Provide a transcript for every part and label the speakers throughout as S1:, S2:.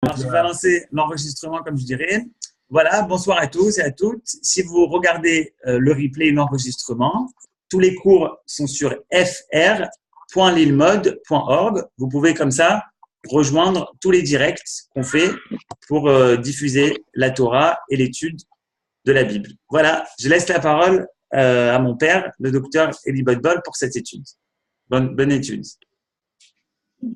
S1: Alors, je vais lancer l'enregistrement comme je dirais. Voilà, bonsoir à tous et à toutes. Si vous regardez le replay et l'enregistrement, tous les cours sont sur fr.lilmod.org. Vous pouvez comme ça rejoindre tous les directs qu'on fait pour diffuser la Torah et l'étude de la Bible. Voilà, je laisse la parole à mon père, le docteur Eli Bodbol, pour cette étude. Bonne étude.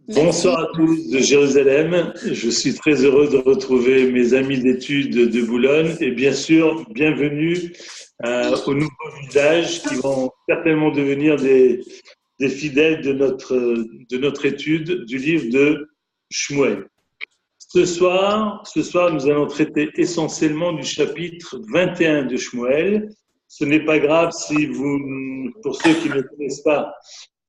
S2: Bonsoir à tous de Jérusalem. Je suis très heureux de retrouver mes amis d'études de Boulogne et bien sûr, bienvenue aux nouveaux visages qui vont certainement devenir des fidèles de notre étude du livre de Shmuel. Ce soir, nous allons traiter essentiellement du chapitre 21 de Shmuel. Ce n'est pas grave si pour ceux qui ne connaissent pas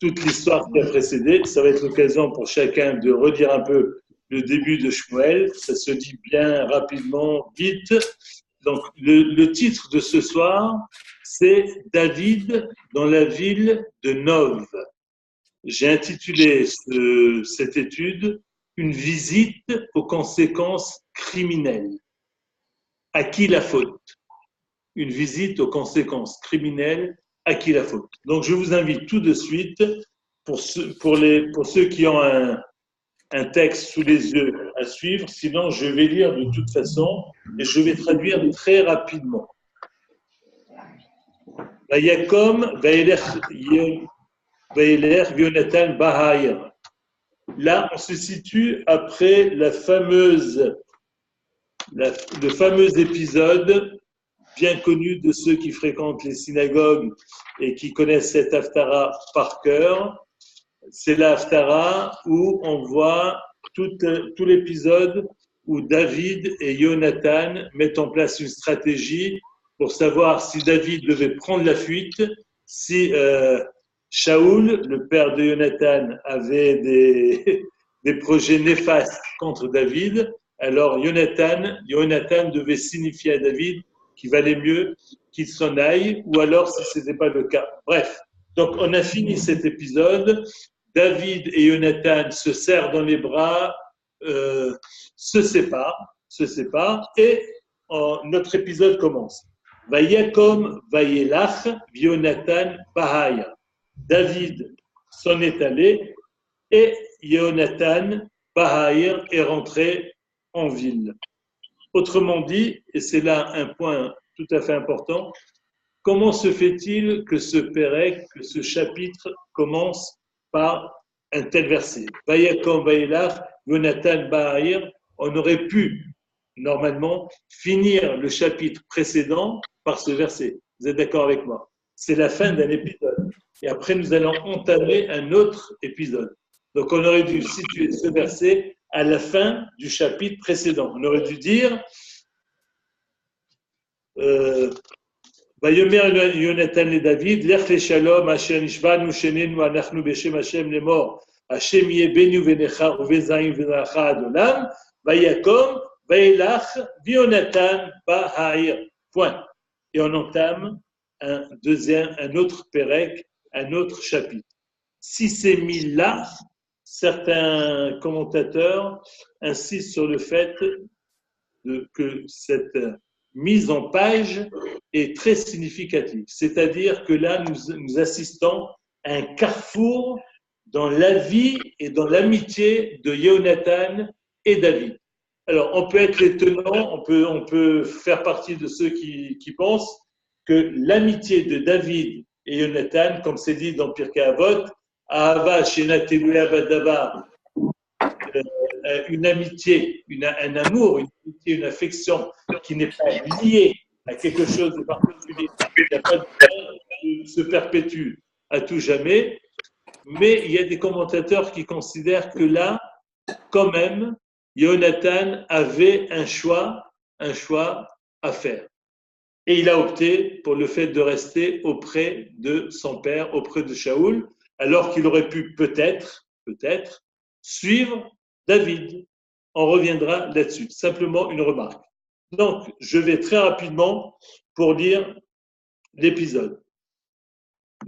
S2: toute l'histoire qui a précédé, ça va être l'occasion pour chacun de redire un peu le début de Shmuel. Ça se dit bien rapidement, vite. Donc, le titre de ce soir, c'est David dans la ville de Nov. J'ai intitulé cette étude Une visite aux conséquences criminelles. À qui la faute? Une visite aux conséquences criminelles. À qui la faute? Donc, je vous invite tout de suite, pour ceux qui ont un texte sous les yeux à suivre, sinon je vais lire de toute façon et je vais traduire très rapidement. Vayakom Vayeler Yonatan Bahayr. Là, on se situe après le fameux épisode bien connu de ceux qui fréquentent les synagogues et qui connaissent cette haftara par cœur. C'est la haftara où on voit tout l'épisode où David et Jonathan mettent en place une stratégie pour savoir si David devait prendre la fuite, si Shaoul, le père de Jonathan, avait des projets néfastes contre David. Alors Jonathan devait signifier à David qu'il valait mieux qu'il s'en aille, ou alors si ce n'était pas le cas. Bref, donc on a fini cet épisode. David et Jonathan se serrent dans les bras, se séparent, et notre épisode commence. Vayakom vayelach Jonathan bahaya. David s'en est allé et Jonathan bahaya est rentré en ville. Autrement dit, et c'est là un point tout à fait important, comment se fait-il que ce chapitre commence par un tel verset? Vayakom vayelach Jonathan bahaya. On aurait pu normalement finir le chapitre précédent par ce verset. Vous êtes d'accord avec moi? C'est la fin d'un épisode. Et après, nous allons entamer un autre épisode. Donc, on aurait dû situer ce verset à la fin du chapitre précédent. On aurait dû dire Vayomer Yonatan le David, Lech le Shalom, Asher Nishbanu Shenenu Anachnu Beshem Hashem Lemor, Hashem Yebenu Venecha Uvezaim Venacha Adolam, Vayakom, Vayelach, Yonatan Bahayr. Point. Et on entame un autre pérec, un autre chapitre. Si c'est mis là, certains commentateurs insistent sur le fait que cette mise en page est très significative. C'est-à-dire que là, nous assistons à un carrefour dans la vie et dans l'amitié de Jonathan et David. Alors, on peut être étonnant, on peut faire partie de ceux qui pensent que l'amitié de David et Jonathan, comme c'est dit dans Pirkei Avot, Ahava Shenatelu Avadava, une amitié, un amour, une affection qui n'est pas liée à quelque chose de particulier, qui n'a pas de se perpétue à tout jamais. Mais il y a des commentateurs qui considèrent que là, quand même, Jonathan avait un choix à faire. Et il a opté pour le fait de rester auprès de son père, auprès de Shaoul, alors qu'il aurait pu peut-être suivre David. On reviendra là-dessus. Simplement une remarque. Donc, je vais très rapidement pour lire l'épisode.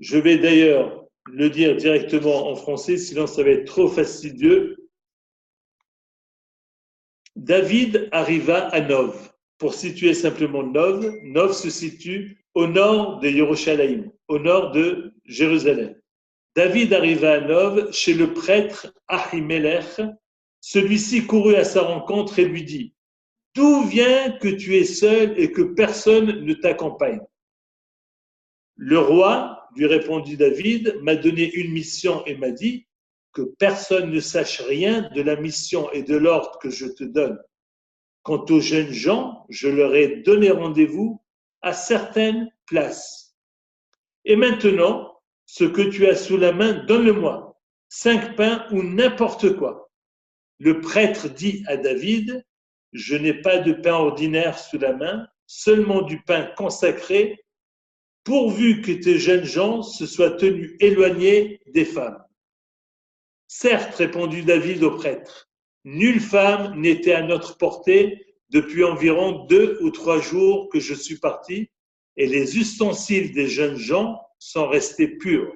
S2: Je vais d'ailleurs le dire directement en français, sinon ça va être trop fastidieux. David arriva à Nov. Pour situer simplement Nov, Nov se situe au nord de Yerushalayim, au nord de Jérusalem. David arriva à Nov chez le prêtre Ahimelech. Celui-ci courut à sa rencontre et lui dit: D'où vient que tu es seul et que personne ne t'accompagne? Le roi, lui répondit David, m'a donné une mission et m'a dit que personne ne sache rien de la mission et de l'ordre que je te donne. Quant aux jeunes gens, je leur ai donné rendez-vous à certaines places. Et maintenant, ce que tu as sous la main, donne-le-moi, 5 pains ou n'importe quoi. Le prêtre dit à David: Je n'ai pas de pain ordinaire sous la main, seulement du pain consacré, pourvu que tes jeunes gens se soient tenus éloignés des femmes. Certes, répondit David au prêtre, nulle femme n'était à notre portée depuis environ 2 ou 3 jours que je suis parti, et les ustensiles des jeunes gens sont restés purs.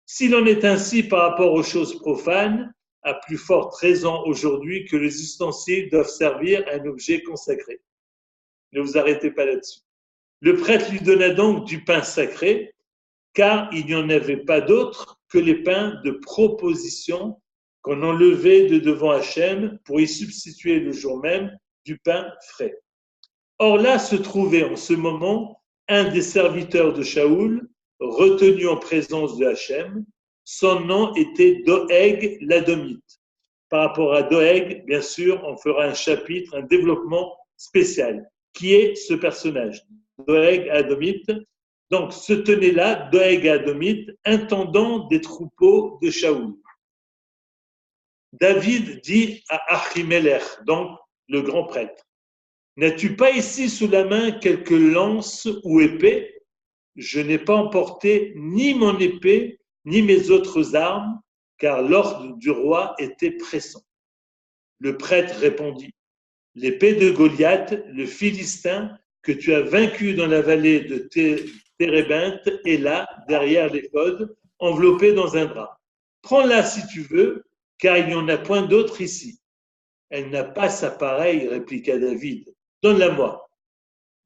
S2: S'il en est ainsi par rapport aux choses profanes, à plus forte raison aujourd'hui que les ustensiles doivent servir à un objet consacré. Ne vous arrêtez pas là-dessus. Le prêtre lui donna donc du pain sacré, car il n'y en avait pas d'autre que les pains de proposition qu'on enlevait de devant Hachem pour y substituer le jour même du pain frais. Or là se trouvait en ce moment un des serviteurs de Shaoul, retenu en présence de Hachem. Son nom était Doeg l'Adomite. Par rapport à Doeg, bien sûr, on fera un chapitre, un développement spécial. Qui est ce personnage? Doeg Adomite. Donc, se tenait là, Doeg Adomite, intendant des troupeaux de Shaoul. David dit à Ahimelech, donc le grand prêtre, n'as-tu pas ici sous la main quelques lances ou épées? Je n'ai pas emporté ni mon épée, ni mes autres armes, car l'ordre du roi était pressant. Le prêtre répondit, l'épée de Goliath, le Philistin, que tu as vaincu dans la vallée de Térébinthe, est là, derrière l'éphod, enveloppée dans un drap. Prends-la si tu veux, car il n'y en a point d'autre ici. Elle n'a pas sa pareille, répliqua David. Donne-la-moi.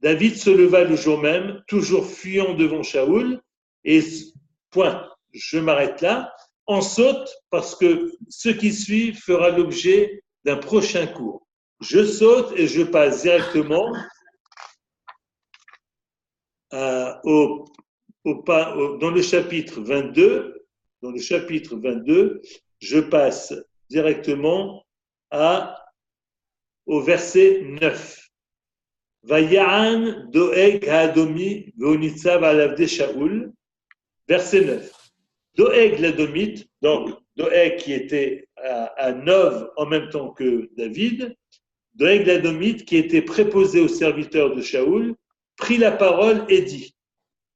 S2: David se leva le jour même, toujours fuyant devant Shaoul, et point, je m'arrête là, en saute parce que ce qui suit fera l'objet d'un prochain cours. Je saute et je passe directement dans le chapitre 22. Dans le chapitre 22, je passe directement au verset 9. Vaya'an Doeg ha'adomi ve'onitzav alavde Shaoul. Verset 9. Doeg l'Adomite, donc Doeg qui était à Nov en même temps que David, Doeg l'Adomite qui était préposé aux serviteurs de Shaoul, prit la parole et dit: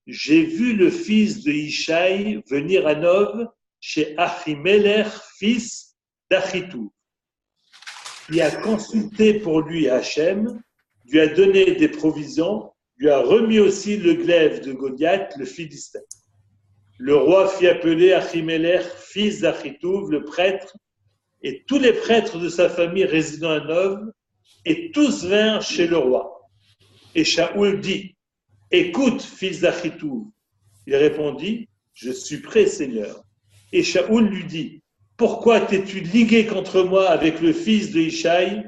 S2: J'ai vu le fils de Ishaï venir à Nov chez Ahimelech, fils d'Achitouv, qui a consulté pour lui Hachem, lui a donné des provisions, lui a remis aussi le glaive de Goliath, le Philistin. Le roi fit appeler Ahimelech, fils d'Achitouv, le prêtre, et tous les prêtres de sa famille résidant à Nov, et tous vinrent chez le roi. Et Shaoul dit: Écoute, fils d'Achitouv. Il répondit: Je suis prêt, Seigneur. Et Shaoul lui dit: Pourquoi t'es-tu ligué contre moi avec le fils de Ishaï,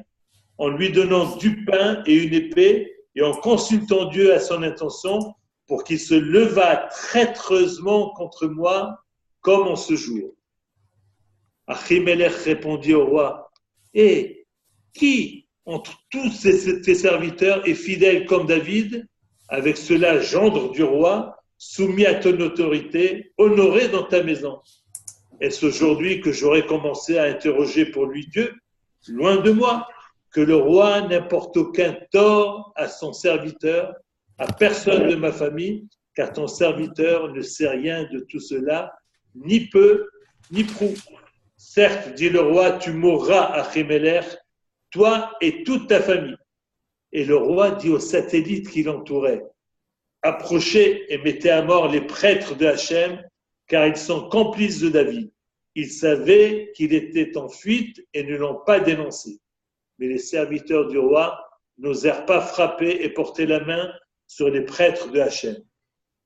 S2: en lui donnant du pain et une épée, et en consultant Dieu à son intention, pour qu'il se levât traîtreusement contre moi, comme en ce jour? Ahimelech répondit au roi: Et qui, entre tous tes serviteurs, est fidèle comme David, avec cela gendre du roi, soumis à ton autorité, honoré dans ta maison? Est-ce aujourd'hui que j'aurais commencé à interroger pour lui Dieu? Loin de moi, que le roi n'apporte aucun tort à son serviteur, à personne de ma famille, car ton serviteur ne sait rien de tout cela, ni peu, ni prou. Certes, dit le roi, tu mourras à Ahimelech, toi et toute ta famille. Et le roi dit aux satellites qui l'entouraient: Approchez et mettez à mort les prêtres de Hachem, car ils sont complices de David. Ils savaient qu'il était en fuite et ne l'ont pas dénoncé. mais les serviteurs du roi n'osèrent pas frapper et porter la main sur les prêtres de Hachem.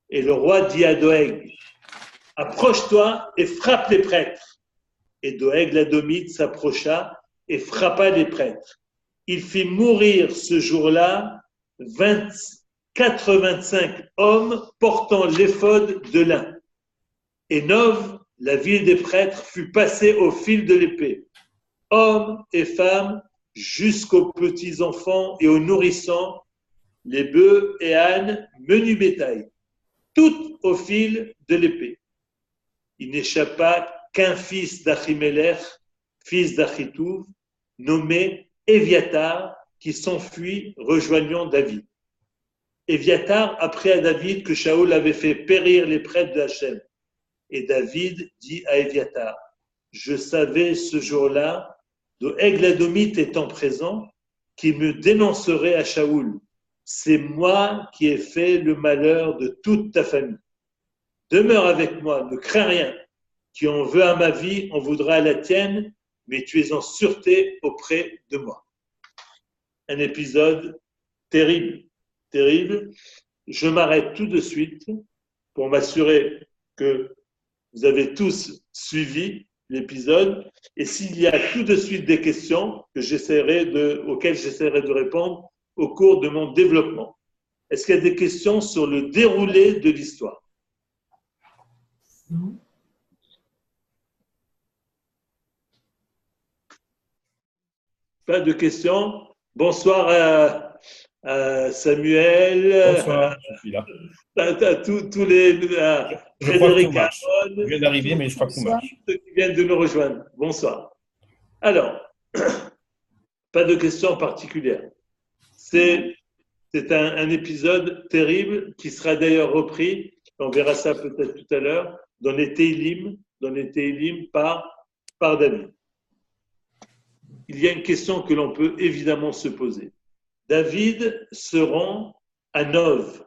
S2: Et le roi dit à Doeg, approche-toi et frappe les prêtres. Et Doeg l'Adomite s'approcha et frappa les prêtres. Il fit mourir ce jour-là 85 hommes portant l'éphod de lin. Et Nov, la ville des prêtres, fut passée au fil de l'épée. Hommes et femmes, jusqu'aux petits-enfants et aux nourrissants, les bœufs et ânes, menu bétail, tout au fil de l'épée. Il n'échappa qu'un fils d'Achimelech, fils d'Achitouv, nommé Éviatar, qui s'enfuit rejoignant David. Éviatar apprit à David que Shaoul avait fait périr les prêtres de Hachem. Et David dit à Éviatar, je savais ce jour-là, Doeg l'Adomite étant présent, qu'il me dénoncerait à Shaoul. C'est moi qui ai fait le malheur de toute ta famille. Demeure avec moi, ne crains rien. Qui en veut à ma vie, en voudra à la tienne, mais tu es en sûreté auprès de moi. Un épisode terrible, terrible. Je m'arrête tout de suite pour m'assurer que vous avez tous suivi l'épisode. Et s'il y a tout de suite des questions auxquelles j'essaierai de répondre au cours de mon développement. Est-ce qu'il y a des questions sur le déroulé de l'histoire? Pas de questions? Bonsoir à Samuel.
S3: Bonsoir, je suis là.
S2: À tous les.
S3: Je crois qu'on marche. Je viens d'arriver, mais je crois qu'on marche.
S2: Ceux qui viennent de nous rejoindre. Bonsoir. Alors, pas de questions particulières. C'est un épisode terrible qui sera d'ailleurs repris, on verra ça peut-être tout à l'heure, dans les Teilim par David. Il y a une question que l'on peut évidemment se poser. David se rend à Nov,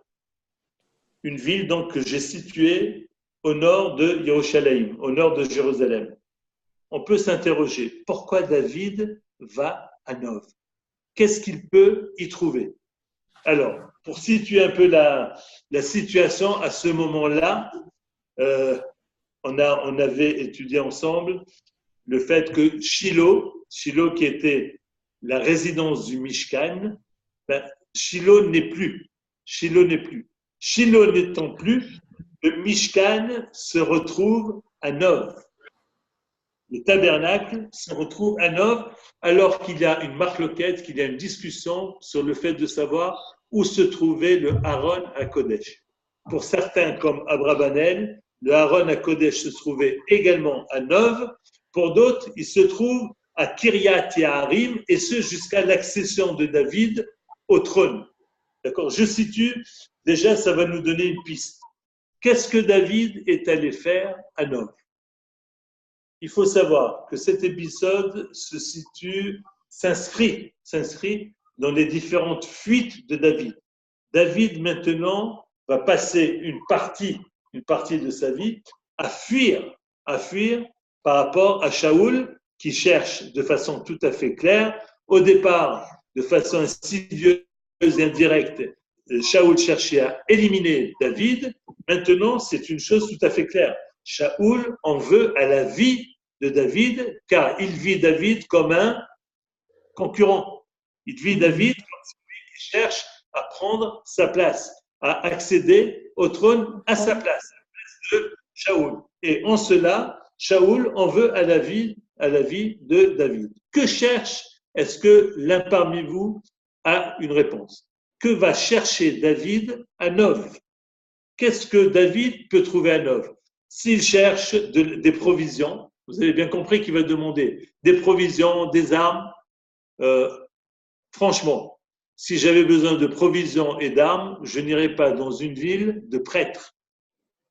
S2: une ville donc que j'ai située au nord de Yerushalayim, au nord de Jérusalem. On peut s'interroger, pourquoi David va à Nov? Qu'est-ce qu'il peut y trouver? Alors, pour situer un peu la situation à ce moment-là, on avait étudié ensemble le fait que Shiloh qui était la résidence du Mishkan, Shiloh n'est plus. Shiloh n'étant plus, le Mishkan se retrouve à Nov. Le tabernacle se retrouve à Nov, alors qu'il y a une marloquette, qu'il y a une discussion sur le fait de savoir où se trouvait le Aaron à Kodesh. Pour certains, comme Abrabanel, le Aaron à Kodesh se trouvait également à Nov. Pour d'autres, il se trouve à Kiryat Yearim, et ce jusqu'à l'accession de David au trône. D'accord? Je situe, déjà ça va nous donner une piste. Qu'est-ce que David est allé faire à Nov? Il faut savoir que cet épisode s'inscrit dans les différentes fuites de David. David maintenant va passer une partie de sa vie à fuir par rapport à Shaoul, qui cherche de façon tout à fait claire. Au départ, de façon insidieuse et indirecte, Shaoul cherchait à éliminer David. Maintenant, c'est une chose tout à fait claire. Shaoul en veut à la vie de David, car il vit David comme un concurrent. Il vit David comme celui qui cherche à prendre sa place, à accéder au trône à sa place, de Shaoul. Et en cela, Shaoul en veut à la vie de David. Que cherche? Est-ce que l'un parmi vous a une réponse? Que va chercher David à Nov? Qu'est-ce que David peut trouver à Nov? S'il cherche des provisions, vous avez bien compris qu'il va demander des provisions, des armes. Franchement, si j'avais besoin de provisions et d'armes, je n'irais pas dans une ville de prêtres.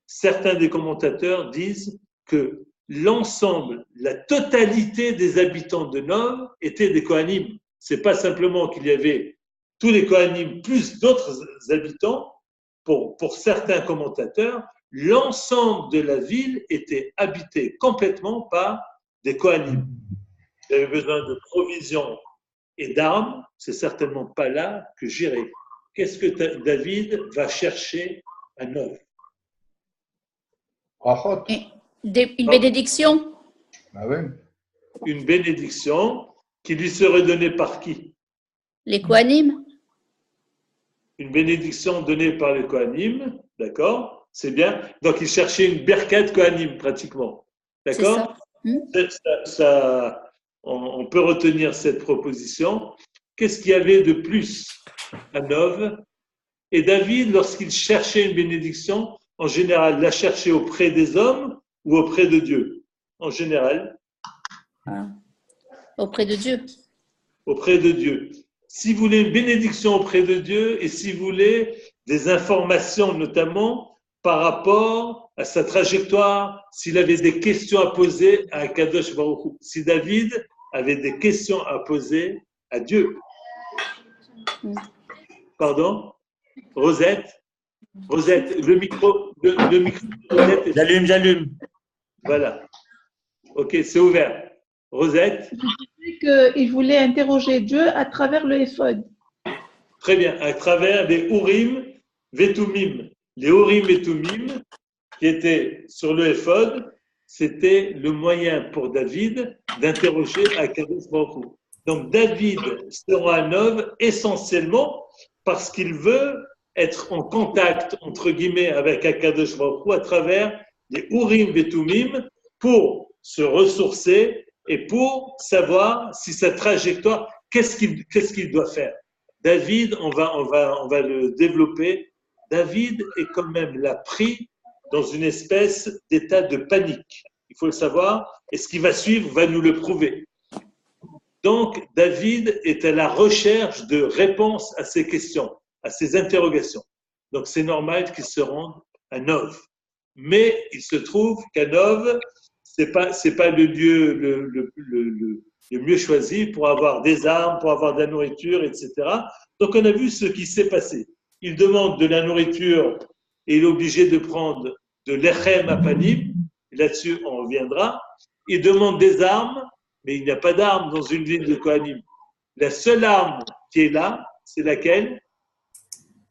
S2: Certains des commentateurs disent que l'ensemble, la totalité des habitants de Nov étaient des Kohanim. Ce n'est pas simplement qu'il y avait tous les Kohanim plus d'autres habitants. Pour certains commentateurs, l'ensemble de la ville était habité complètement par des Kohanim. Ils avaient besoin de provisions et d'armes, c'est certainement pas là que j'irai. Qu'est-ce que David va chercher à Nov?
S4: Brachot.
S5: Une bénédiction?
S4: Ah oui.
S2: Une bénédiction qui lui serait donnée par qui?
S5: Les Kohanim?
S2: Une bénédiction donnée par les Kohanim, d'accord? C'est bien. Donc il cherchait une berkat Kohanim pratiquement, d'accord? On peut retenir cette proposition. Qu'est-ce qu'il y avait de plus à Nov? Et David, lorsqu'il cherchait une bénédiction, en général, la cherchait auprès des hommes ou auprès de Dieu? En général,
S5: Auprès de Dieu.
S2: auprès de Dieu. Si vous voulez une bénédiction auprès de Dieu et si vous voulez des informations notamment par rapport à sa trajectoire, s'il avait des questions à poser à Kadosh Baruch Hu, si David avait des questions à poser à Dieu. Pardon? Rosette, le micro de Rosette est...
S1: J'allume.
S2: Voilà. Ok, c'est ouvert. Rosette?
S6: Qu'il voulait interroger Dieu à travers le éphod.
S2: Très bien, à travers les Urim Vetumim. Les Urim Vetumim qui étaient sur le éphod, c'était le moyen pour David d'interroger Akadosh Baruch Hu. Donc David sera à Nov essentiellement parce qu'il veut être en contact, entre guillemets, avec Akadosh Baruch Hu à travers les Urim Vetumim pour se ressourcer et pour savoir si sa trajectoire, qu'est-ce qu'il doit faire. David, on va le développer. David est quand même là pris dans une espèce d'état de panique. Il faut le savoir, et ce qui va suivre va nous le prouver. Donc, David est à la recherche de réponses à ces questions, à ces interrogations. Donc, c'est normal qu'il se rende à Nov. Mais il se trouve qu'à Nov, c'est pas le lieu le mieux choisi pour avoir des armes, pour avoir de la nourriture, etc. Donc, on a vu ce qui s'est passé. Il demande de la nourriture et il est obligé de prendre de l'echem à panim. Là-dessus, on reviendra. Il demande des armes, mais il n'y a pas d'armes dans une ville de Kohanim. La seule arme qui est là, c'est laquelle?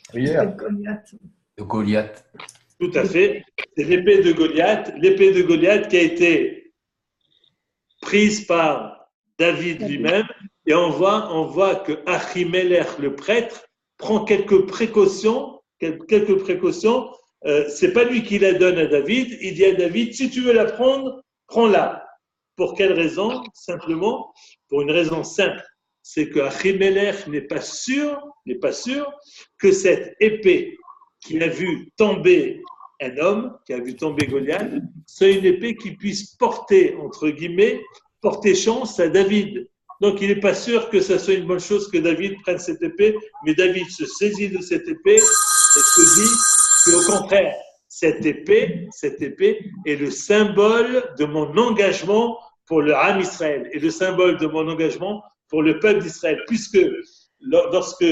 S4: Prière.
S7: De Goliath.
S2: Tout à fait. C'est l'épée de Goliath. L'épée de Goliath qui a été prise par David lui-même. Et on voit que Achimelech, le prêtre, prend quelques précautions. C'est pas lui qui la donne à David. Il dit à David, si tu veux la prendre, prends-la. Pour quelle raison? Simplement, pour une raison simple. C'est que Achimelech n'est pas sûr que cette épée qui a vu tomber un homme, qui a vu tomber Goliath, soit une épée qui puisse porter, entre guillemets, porter chance à David. Donc, il n'est pas sûr que ça soit une bonne chose que David prenne cette épée, mais David se saisit de cette épée et se dit qu'au contraire, cette épée est le symbole de mon engagement pour le Ham Israël et le symbole de mon engagement pour le peuple d'Israël, puisque lorsque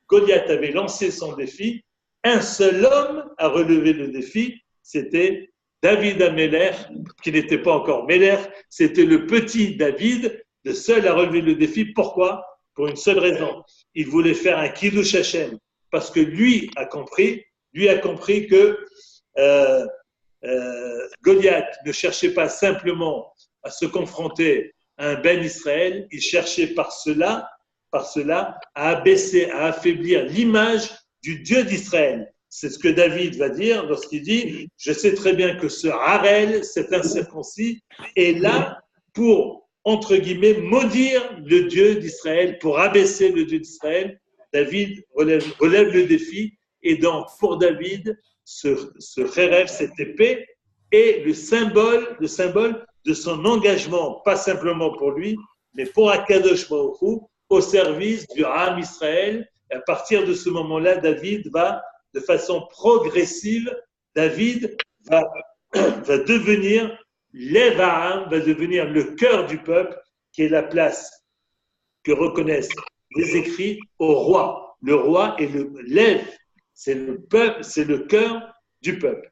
S2: Goliath avait lancé son défi, un seul homme a relevé le défi, c'était David Améler, qui n'était pas encore Méler, c'était le petit David, le seul à relever le défi. Pourquoi? Pour une seule raison. Il voulait faire un Kiddush Hashem, parce que lui a compris que Goliath ne cherchait pas simplement à se confronter à un Ben Israël, il cherchait par cela à abaisser, à affaiblir l'image du Dieu d'Israël. C'est ce que David va dire lorsqu'il dit « Je sais très bien que ce Harel, cet incirconcis, est là pour, entre guillemets, maudire le Dieu d'Israël, pour abaisser le Dieu d'Israël. » David relève le défi et donc pour David, ce Khérev, cette épée, est le symbole de son engagement, pas simplement pour lui, mais pour Akadosh Baruch Hu, au service du Ham Israël. Et à partir de ce moment-là, David va, de façon progressive, David va devenir l'Evaham, va devenir le cœur du peuple, qui est la place que reconnaissent les écrits au roi. Le roi est l'Ev, c'est le peuple, c'est le cœur du peuple.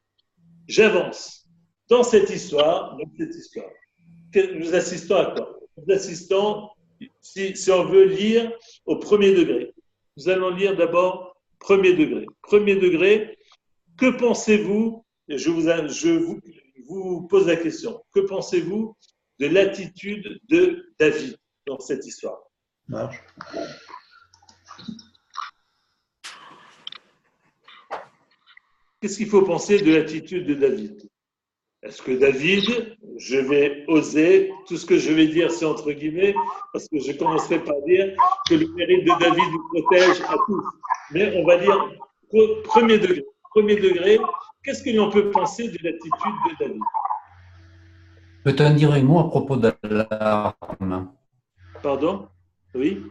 S2: J'avance. Dans cette histoire, nous assistons à quoi? Nous assistons si on veut lire au premier degré. Nous allons lire d'abord premier degré. Premier degré, que pensez-vous, je vous pose la question, que pensez-vous de l'attitude de David dans cette histoire?
S4: Marche.
S2: Qu'est-ce qu'il faut penser de l'attitude de David? Est-ce que David, je vais oser, tout ce que je vais dire c'est entre guillemets, parce que je commencerai par dire que le mérite de David nous protège à tous. Mais on va dire premier degré. Premier degré, qu'est-ce que l'on peut penser de l'attitude de David?
S7: Peut-on dire un mot à propos de l'arme?
S2: Pardon? Oui?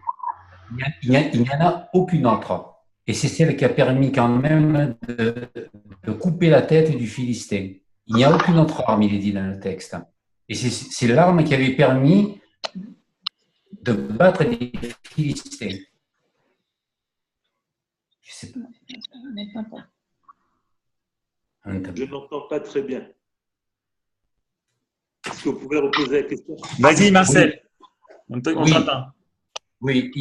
S7: Il n'y en a aucune autre. Et c'est celle qui a permis quand même de couper la tête du Philistin. Il n'y a aucune autre arme, il est dit dans le texte. Et c'est l'arme qui avait permis de battre les Philistins. Je sais pas.
S2: Je n'entends pas très bien. Est-ce que vous pouvez reposer la question?
S1: Vas-y, Marcel.
S7: Oui.
S1: On t'entend.
S7: Oui,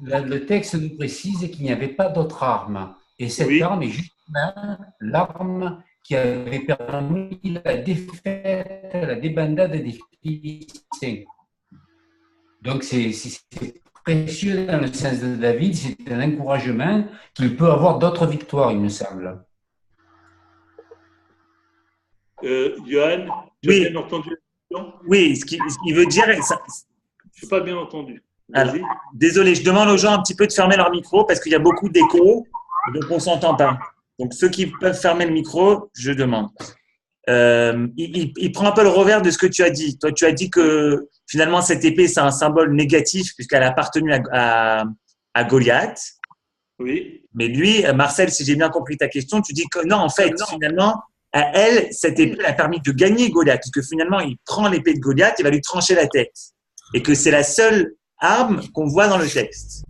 S7: le texte nous précise qu'il n'y avait pas d'autre arme. Et cette arme est justement l'arme qui avait permis la défaite, la débandade des Philistins. Donc, c'est précieux dans le sens de David, c'est un encouragement qu'il peut avoir d'autres victoires, il me semble.
S2: Johan, tu as bien entendu la question?
S1: Oui, ce qu'il veut dire…
S2: Je n'ai pas bien entendu.
S1: Alors, désolé, je demande aux gens un petit peu de fermer leur micro parce qu'il y a beaucoup d'écho, donc on ne s'entend pas. Donc, ceux qui peuvent fermer le micro, je demande. Il prend un peu le revers de ce que tu as dit. Toi, tu as dit que finalement, cette épée, c'est un symbole négatif puisqu'elle a appartenu à Goliath.
S2: Oui.
S1: Mais lui, Marcel, si j'ai bien compris ta question, tu dis que non, en fait, finalement, à elle, cette épée a permis de gagner Goliath puisque finalement, il prend l'épée de Goliath, il va lui trancher la tête. Et que c'est la seule arme qu'on voit dans le texte.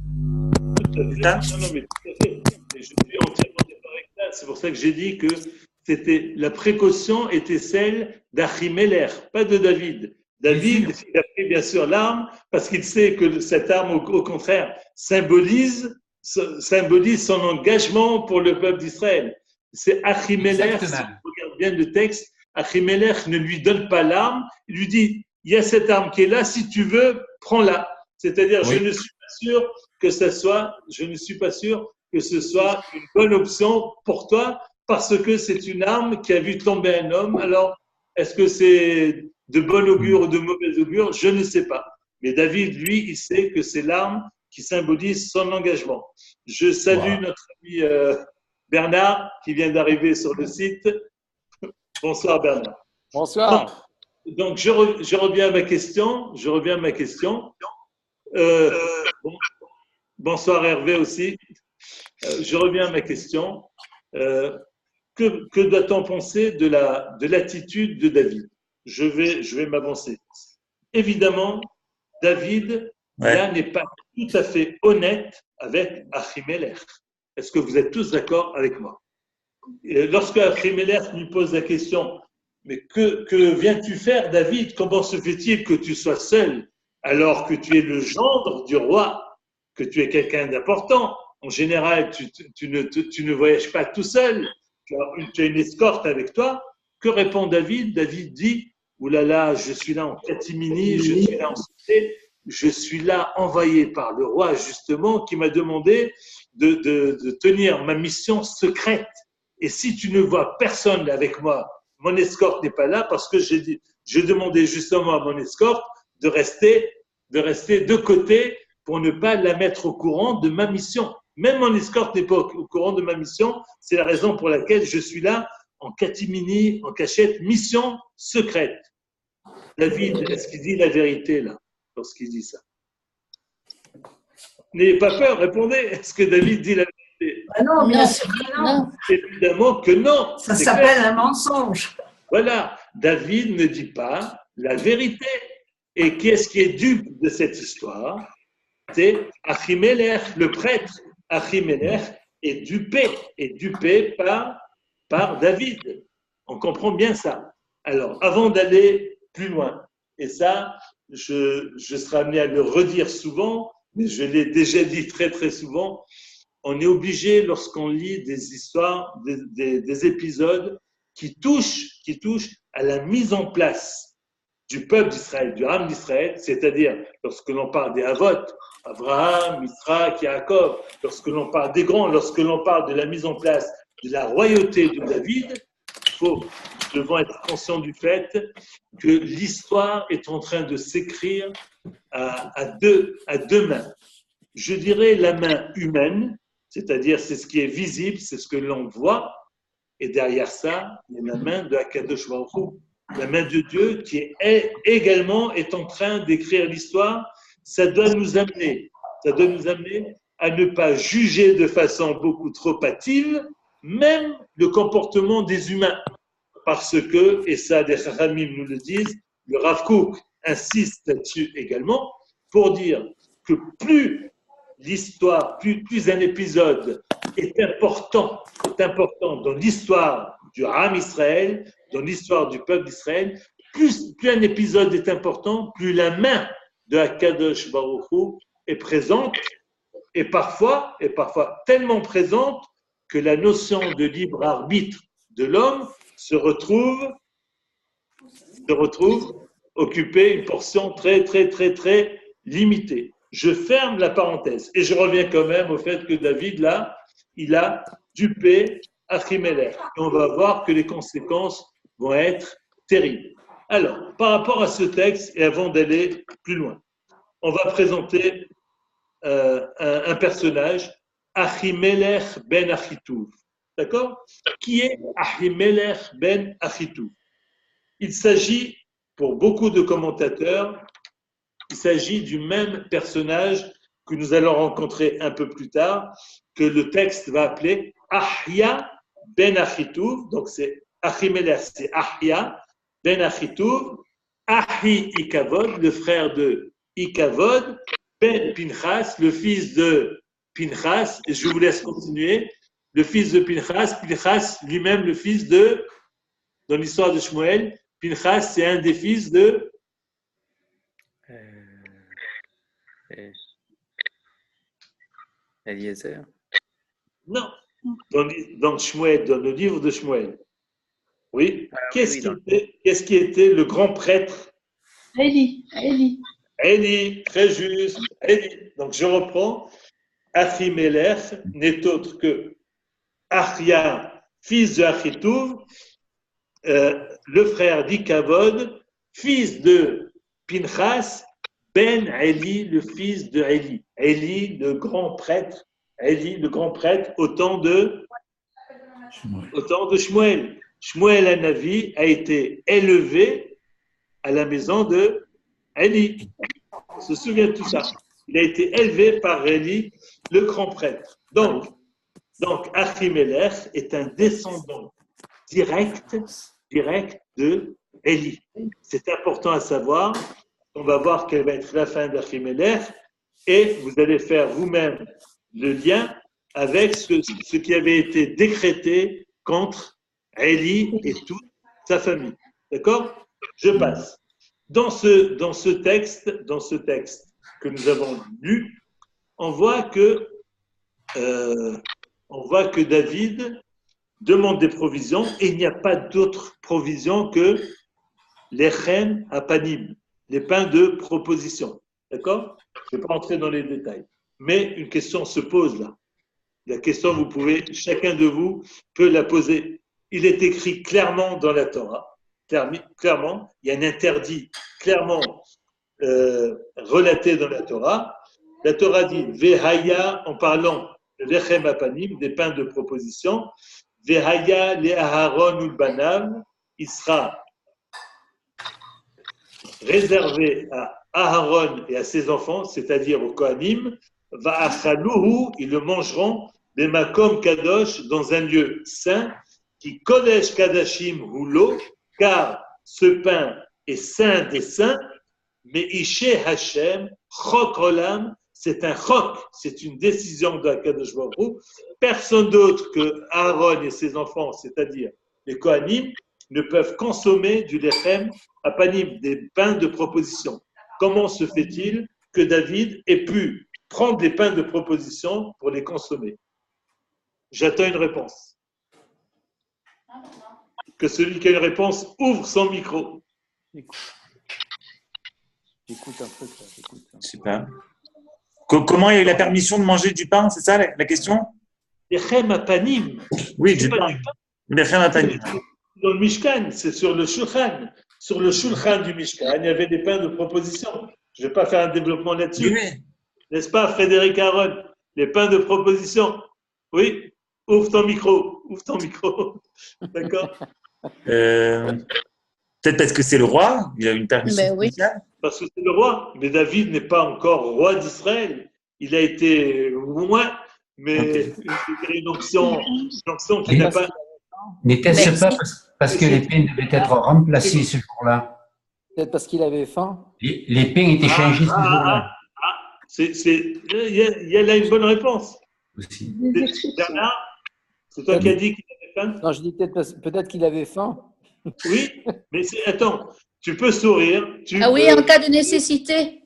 S2: Tout à fait. Non, mais tout à fait. Je suis entièrement d'accord avec ça. C'est pour ça que j'ai dit que la précaution était celle d'Achimelech, pas de David. David, il a pris bien sûr l'arme parce qu'il sait que cette arme, au contraire, symbolise son engagement pour le peuple d'Israël. C'est Achimelech, si on regarde bien le texte, Achimelech ne lui donne pas l'arme, il lui dit, il y a cette arme qui est là, si tu veux, prends-la. C'est-à-dire, je ne suis pas sûr que ce soit une bonne option pour toi parce que c'est une arme qui a vu tomber un homme. Alors, est-ce que c'est de bon augure ou de mauvais augure? Je ne sais pas. Mais David, lui, il sait que c'est l'arme qui symbolise son engagement. Je salue notre ami Bernard qui vient d'arriver sur le site. Bonsoir Bernard.
S8: Bonsoir.
S2: Donc, je reviens à ma question. Bonsoir Hervé aussi. Je reviens à ma question. Que doit-on penser de l'attitude de David? Je vais m'avancer. Évidemment, David, là, n'est pas tout à fait honnête avec Achimelech. Est-ce que vous êtes tous d'accord avec moi? Lorsque Achimelech lui pose la question, mais que viens-tu faire, David? Comment se fait-il que tu sois seul alors que tu es le gendre du roi, que tu es quelqu'un d'important? En général, tu ne voyages pas tout seul, tu as une escorte avec toi. Que répond David? David dit, oulala, je suis là en catimini, je suis là en secret, je suis là envoyé par le roi justement qui m'a demandé de tenir ma mission secrète. Et si tu ne vois personne avec moi, mon escorte n'est pas là parce que j'ai demandé justement à mon escorte de rester de côté pour ne pas la mettre au courant de ma mission. Même mon escorte n'est pas au courant de ma mission. C'est la raison pour laquelle je suis là en catimini, en cachette, mission secrète. David, est-ce qu'il dit la vérité là, lorsqu'il dit ça? N'ayez pas peur, répondez. Est-ce que David dit la vérité?
S9: Ah non, bien sûr que non.
S2: Évidemment que non.
S9: Ça s'appelle un mensonge.
S2: Voilà, David ne dit pas la vérité. Et qui est-ce qui est dupe de cette histoire? C'est Achimelech, le prêtre. Achimelech est dupé par David. On comprend bien ça. Alors, avant d'aller plus loin, et ça, je serai amené à le redire souvent, mais je l'ai déjà dit très très souvent, on est obligé, lorsqu'on lit des histoires, des épisodes qui touchent à la mise en place du peuple d'Israël, du Ham d'Israël, c'est-à-dire lorsque l'on parle des Havot, Abraham, Yitzhak, Yaakov, lorsque l'on parle des grands, lorsque l'on parle de la mise en place de la royauté de David, nous devons être conscients du fait que l'histoire est en train de s'écrire à deux mains. Je dirais la main humaine, c'est-à-dire c'est ce qui est visible, c'est ce que l'on voit, et derrière ça, il y a la main de Akadosh Baruch Hu, la main de Dieu qui également est en train d'écrire l'histoire. Ça doit nous amener à ne pas juger de façon beaucoup trop hâtive, même le comportement des humains. Parce que, et ça les Chachamim nous le disent, le Rav Kook insiste là-dessus également, pour dire que plus l'histoire, plus un épisode est important dans l'histoire du Ham Israël, dans l'histoire du peuple d'Israël, plus un épisode est important, plus la main de Akadosh Baruch Hu est présente, et parfois tellement présente que la notion de libre arbitre de l'homme se retrouve occuper une portion très, très, très, très limitée. Je ferme la parenthèse et je reviens quand même au fait que David, là, il a dupé Achimelech. Et on va voir que les conséquences vont être terribles. Alors, par rapport à ce texte, et avant d'aller plus loin, on va présenter un personnage, Achimelech ben Achitouv. D'accord? Qui est Achimelech ben Achitouv? Il s'agit, pour beaucoup de commentateurs, il s'agit du même personnage que nous allons rencontrer un peu plus tard, que le texte va appeler Ahia ben Achitouv. Donc c'est Achimelech, c'est Ahia ben Achitouv, Ahi Ikavod, le frère de Ikavod, ben Pinchas, le fils de Pinchas, et je vous laisse continuer, le fils de Pinchas, Pinchas lui-même le fils de, dans l'histoire de Shmuel, Pinchas c'est un des fils de
S8: Eliezer.
S2: Non, dans Shmuel, dans le livre de Shmuel. Oui. Qu'est-ce qui était le grand prêtre?
S6: Élie.
S2: Élie, très juste. Élie. Donc je reprends. Achimelech n'est autre que Achia, fils de Achitouv, le frère d'Ikavod, fils de Pinchas, Ben Élie, le fils de Élie. Élie, le grand prêtre. Élie, le grand prêtre, au temps de Shmuel. Shmuel Hanavi a été élevé à la maison de Élie. On se souvient de tout ça. Il a été élevé par Élie, le grand prêtre. Donc Achimelech est un descendant direct de Élie. C'est important à savoir. On va voir quelle va être la fin d'Achimelech et vous allez faire vous-même le lien avec ce qui avait été décrété contre Élie et toute sa famille. D'accord? Je passe. Dans ce texte que nous avons lu, on voit que David demande des provisions et il n'y a pas d'autre provision que les chen apanim, les pains de proposition. D'accord? Je ne vais pas entrer dans les détails. Mais une question se pose là. La question, chacun de vous peut la poser. Il est écrit clairement dans la Torah, clairement, il y a un interdit clairement relaté dans la Torah. La Torah dit Vehaya, en parlant de lechem apanim, des pains de proposition, Vehaya le Aharon ul banav, il sera réservé à Aharon et à ses enfants, c'est-à-dire aux Kohanim, Va'achaluhu, ils le mangeront, Bemakom Kadosh, dans un lieu saint, qui Kodesh Kadashim Hulo, car ce pain est saint des saints, mais Ishe Hashem, Chok Olam, c'est un chok, c'est une décision de Kadosh Baruch Hu. Personne d'autre que Aaron et ses enfants, c'est-à-dire les Kohanim, ne peuvent consommer du lechem apanim, des pains de proposition. comment se fait-il que David ait pu prendre des pains de proposition pour les consommer? J'attends une réponse. Que celui qui a une réponse ouvre son micro.
S4: Écoute un truc là. Écoute.
S1: Je sais pas. Comment il y a eu la permission de manger du pain, c'est ça la question?
S2: Lechem apanim.
S1: Oui,
S2: C'est
S1: du
S2: pas
S1: pain.
S2: du pain.
S1: Lechem apanim.
S2: Dans le Mishkan, c'est sur le Shulchan. Sur le Shulchan du Mishkan, il y avait des pains de proposition. Je ne vais pas faire un développement là-dessus.
S1: Oui.
S2: N'est-ce pas, Frédéric Aaron? Les pains de proposition. Oui, ouvre ton micro. Ouvre ton micro. D'accord?
S1: Peut-être parce que c'est le roi, il a une permission
S5: Ben oui.
S1: spéciale.
S2: Parce que c'est le roi. Mais David n'est pas encore roi d'Israël. Il a été loin, mais c'est une option qui n'a pas.
S7: N'était-ce
S5: Merci.
S7: pas parce que les pains devaient être remplacés ce jour-là?
S4: Peut-être parce qu'il avait faim.
S7: Les pains étaient changés ce jour-là
S2: Il y a là une bonne réponse.
S7: aussi.
S2: Bernard, c'est toi qui as dit qu'il avait faim?
S4: Non, je dis peut-être qu'il avait faim.
S2: Oui, mais attends, tu peux sourire.
S5: Ah oui, en cas de nécessité.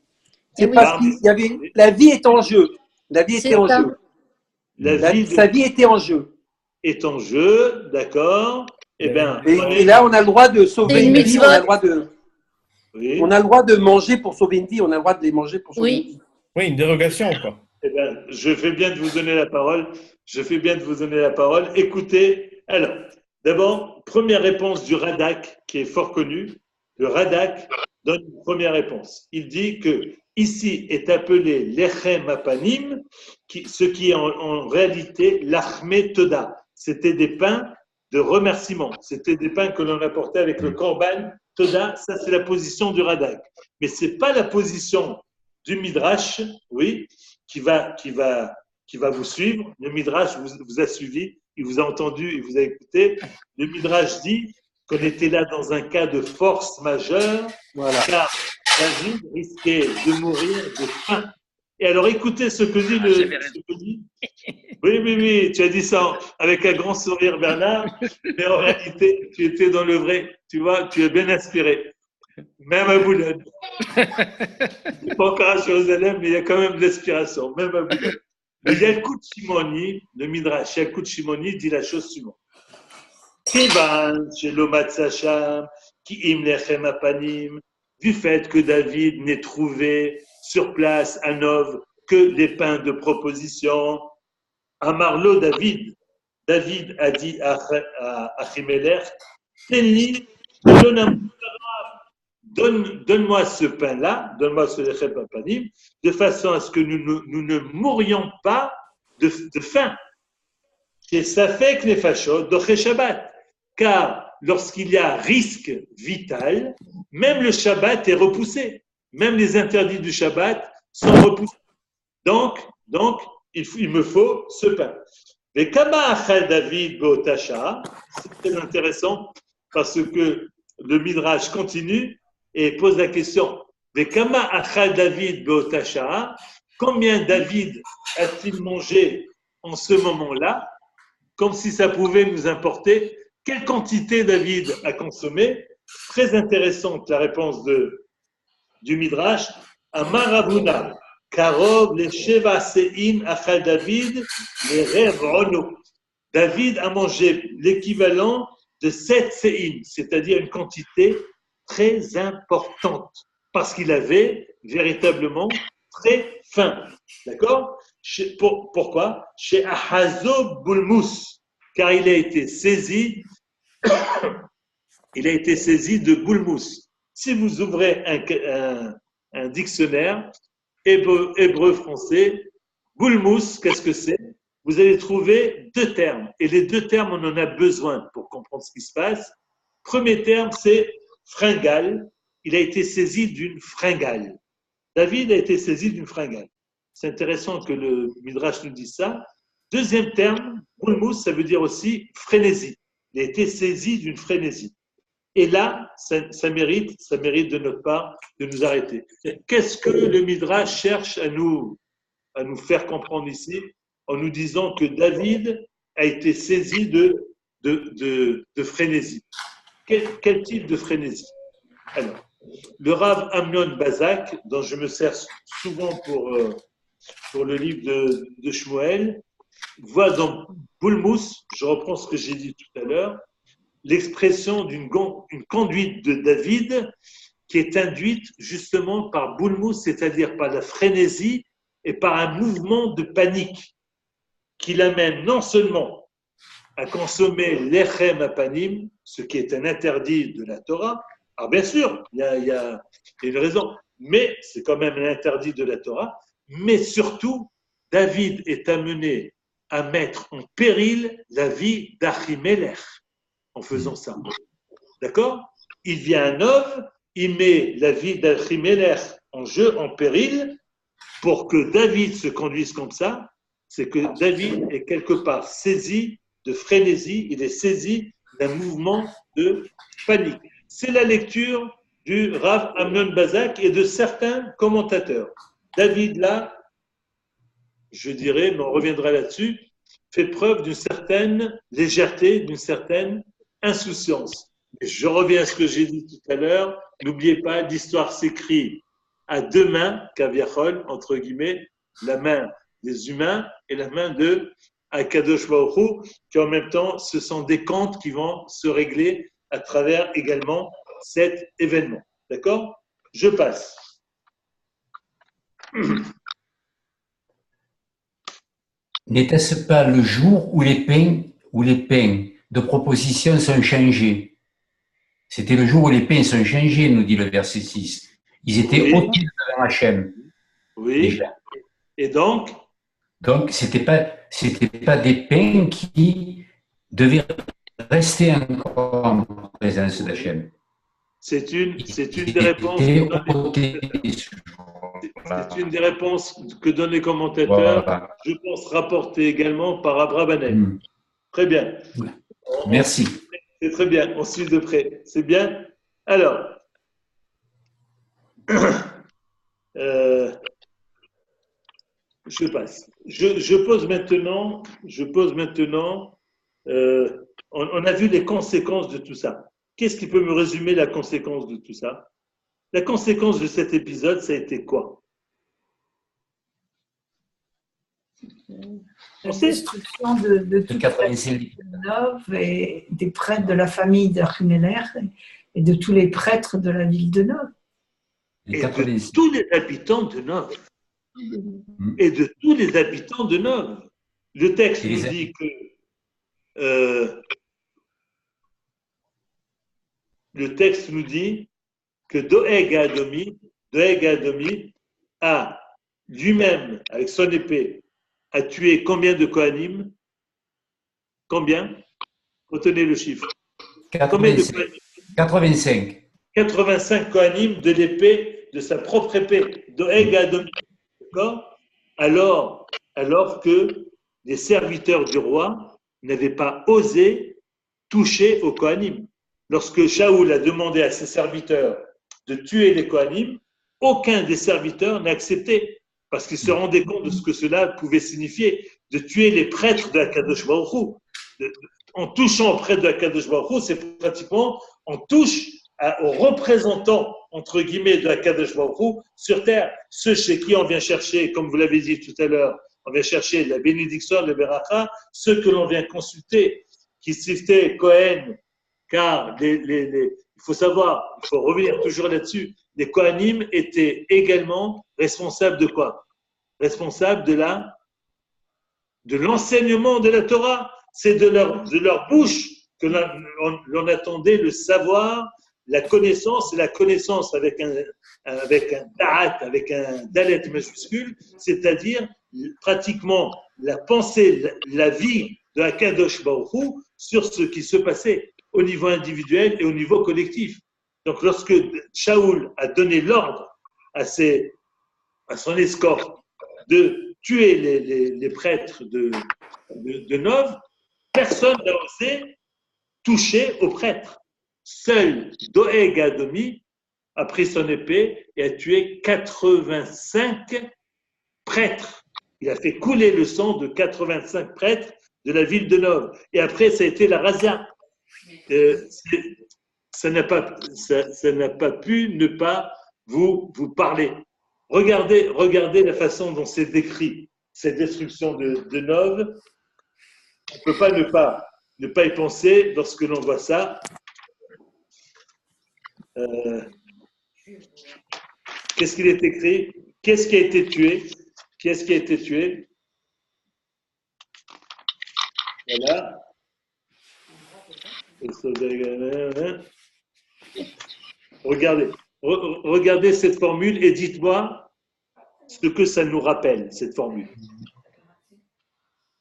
S8: C'est
S5: Eh oui.
S8: parce qu'il y avait la vie est en jeu. La vie
S5: C'est
S8: était en
S5: ça.
S8: jeu.
S2: Sa
S8: Sa vie était en jeu.
S2: est en jeu, d'accord? Eh bien,
S8: Et là, on a le droit de sauver
S5: C'est une
S8: une vie. On a le droit
S2: oui.
S8: on a le droit de manger pour sauver une vie. On a le droit de les manger pour sauver
S5: Oui.
S8: une vie.
S3: Oui, une dérogation, quoi.
S2: Eh bien, je fais bien de vous donner la parole. Écoutez, alors, d'abord, première réponse du Radak, qui est fort connu. Le Radak donne une première réponse. Il dit que ici est appelé Lechem Apanim, ce qui est en réalité l'Achme Toda. C'était des pains de remerciement. C'était des pains que l'on apportait avec le Korban Toda. Ça, c'est la position du Radak. Mais ce n'est pas la position du Midrash, oui, qui va vous suivre. Le Midrash vous a suivi, il vous a entendu, il vous a écouté. Le Midrash dit qu'on était là dans un cas de force majeure, car David risquait de mourir de faim. Et alors, écoutez ce que dit Oui, tu as dit ça avec un grand sourire, Bernard, mais en réalité, tu étais dans le vrai. Tu vois, tu es bien inspiré. Même à Boulogne. C'est pas encore à Jérusalem, mais il y a quand même de l'inspiration, même à Boulogne. Le Yalkut Shimoni, le Midrash Yalkut Shimoni dit la chose suivante. Kevan shelo matzah sham ki im lechem apanim, du fait que David n'ait trouvé sur place à Nov que des pains de proposition. Amarlo David a dit à Achimelech, donne-moi ce pain-là, donne-moi ce lechem apanim, de façon à ce que nous ne mourions pas de faim. Et ça fait que les fachos d'Oché Shabbat. Car lorsqu'il y a risque vital, même le Shabbat est repoussé. Même les interdits du Shabbat sont repoussés. Donc il me faut ce pain. Mais Kama Achal David Beotasha, c'est très intéressant parce que le Midrash continue et pose la question. Mais Kama Achal David Beotasha, combien David a-t-il mangé en ce moment-là? Comme si ça pouvait nous importer. Quelle quantité David a consommé? Très intéressante la réponse du Midrash. Amar Ravuna, Karov le Sheva Sein Achal David le Rev Ono. David a mangé l'équivalent de 7 Sein, c'est-à-dire une quantité très importante, parce qu'il avait véritablement très faim. D'accord? Pourquoi? Chez Ahazo Boulmous, car il a été saisi de Boulmous. Si vous ouvrez un dictionnaire hébreu-français, Boulmous, qu'est-ce que c'est? Vous allez trouver deux termes, et les deux termes, on en a besoin pour comprendre ce qui se passe. Premier terme, c'est fringale. Il a été saisi d'une fringale. David a été saisi d'une fringale. C'est intéressant que le Midrash nous dise ça. Deuxième terme, boulmous, ça veut dire aussi frénésie. Il a été saisi d'une frénésie. Et là, ça mérite de notre part de nous arrêter. Qu'est-ce que le Midrash cherche à nous faire comprendre ici en nous disant que David a été saisi de frénésie? Quel type de frénésie? Alors, Le Rav Amnon Bazak, dont je me sers souvent pour le livre de Shmuel, voit dans Boulmous, je reprends ce que j'ai dit tout à l'heure, l'expression d'une conduite de David qui est induite justement par Boulmous, c'est-à-dire par la frénésie et par un mouvement de panique qui l'amène non seulement à consommer l'echem apanim, ce qui est un interdit de la Torah. Alors bien sûr, il y a une raison, mais c'est quand même un interdit de la Torah. Mais surtout, David est amené à mettre en péril la vie d'Achimelech en faisant ça. D'accord? Il vient à Nov, il met la vie d'Achimelech en jeu, en péril, pour que David se conduise comme ça. C'est que David est quelque part saisi de frénésie, il est saisi d'un mouvement de panique. C'est la lecture du Rav Amnon Bazak et de certains commentateurs. David, là, je dirais, mais on reviendra là-dessus, fait preuve d'une certaine légèreté, d'une certaine insouciance. Et je reviens à ce que j'ai dit tout à l'heure, n'oubliez pas, l'histoire s'écrit à deux mains, kaviachol, entre guillemets, la main des humains et la main de Akadosh Baruch Hu, qui en même temps, ce sont des comptes qui vont se régler à travers également cet événement. D'accord? Je passe.
S7: N'était-ce pas le jour où les pains de proposition sont changés? C'était le jour où les pains sont changés, nous dit le verset 6. Ils étaient ôtés devant Hachem.
S2: Oui.
S7: Déjà.
S2: Et donc,
S7: c'était pas des pains qui devaient rester encore en présence d'Hachem.
S2: C'est une des réponses. C'est une des réponses que donnent les commentateurs. Voilà. Je pense rapportée également par Abrabanel. Très bien.
S7: Merci.
S2: C'est très bien. On suit de près. C'est bien. Alors, je passe. Je pose maintenant. On a vu les conséquences de tout ça. Qu'est-ce qui peut me résumer la conséquence de tout ça? La conséquence de cet épisode, ça a été quoi?
S9: La destruction de toute la famille de Nov et des prêtres de la famille d'Achimelech et de tous les prêtres de la ville de Nov.
S2: Et de tous les habitants de Nov. Et de tous les habitants de Nov. Le texte nous dit que Doeg Adomi a lui-même, avec son épée, a tué combien de Kohanim? Combien? Retenez le chiffre.
S7: 85.
S2: 85 Kohanim de l'épée, de sa propre épée. Doeg Adomi. D'accord? Alors que les serviteurs du roi n'avaient pas osé toucher aux Kohanim. Lorsque Shaoul a demandé à ses serviteurs de tuer les Kohanim, aucun des serviteurs n'a accepté, parce qu'ils se rendaient compte de ce que cela pouvait signifier, de tuer les prêtres de Akadosh Baruch Hu. En touchant aux prêtres de Akadosh Baruch Hu, c'est pratiquement, on touche aux représentants, entre guillemets, de Akadosh Baruch Hu sur terre, ceux chez qui on vient chercher, comme vous l'avez dit tout à l'heure, on vient chercher la bénédiction, le beracha, ceux que l'on vient consulter, qui siftaient Kohen, car il faut savoir, il faut revenir toujours là-dessus, les Kohanim étaient également responsables de quoi? Responsables de l'enseignement de la Torah. C'est de leur bouche que l'on attendait le savoir, la connaissance, et la connaissance avec un da'at, avec un dalet majuscule, c'est-à-dire pratiquement la pensée, la vie de Akadosh Baruch Hu sur ce qui se passait au niveau individuel et au niveau collectif. Donc, lorsque Shaoul a donné l'ordre à son escorte de tuer les prêtres de Nov, personne n'a osé toucher aux prêtres. Seul Doeg Adomi a pris son épée et a tué 85 prêtres. Il a fait couler le sang de 85 prêtres de la ville de Nov. Et après, ça a été la razzia. ça n'a pas pu ne pas vous parler. Regardez la façon dont c'est décrit, cette destruction de Nov. On ne peut pas ne pas y penser lorsque l'on voit ça. Qu'est-ce qu'il est écrit? Qu'est-ce qui a été tué? Qu'est-ce qui a été tué? Voilà. Regardez cette formule et dites-moi ce que ça nous rappelle, cette formule.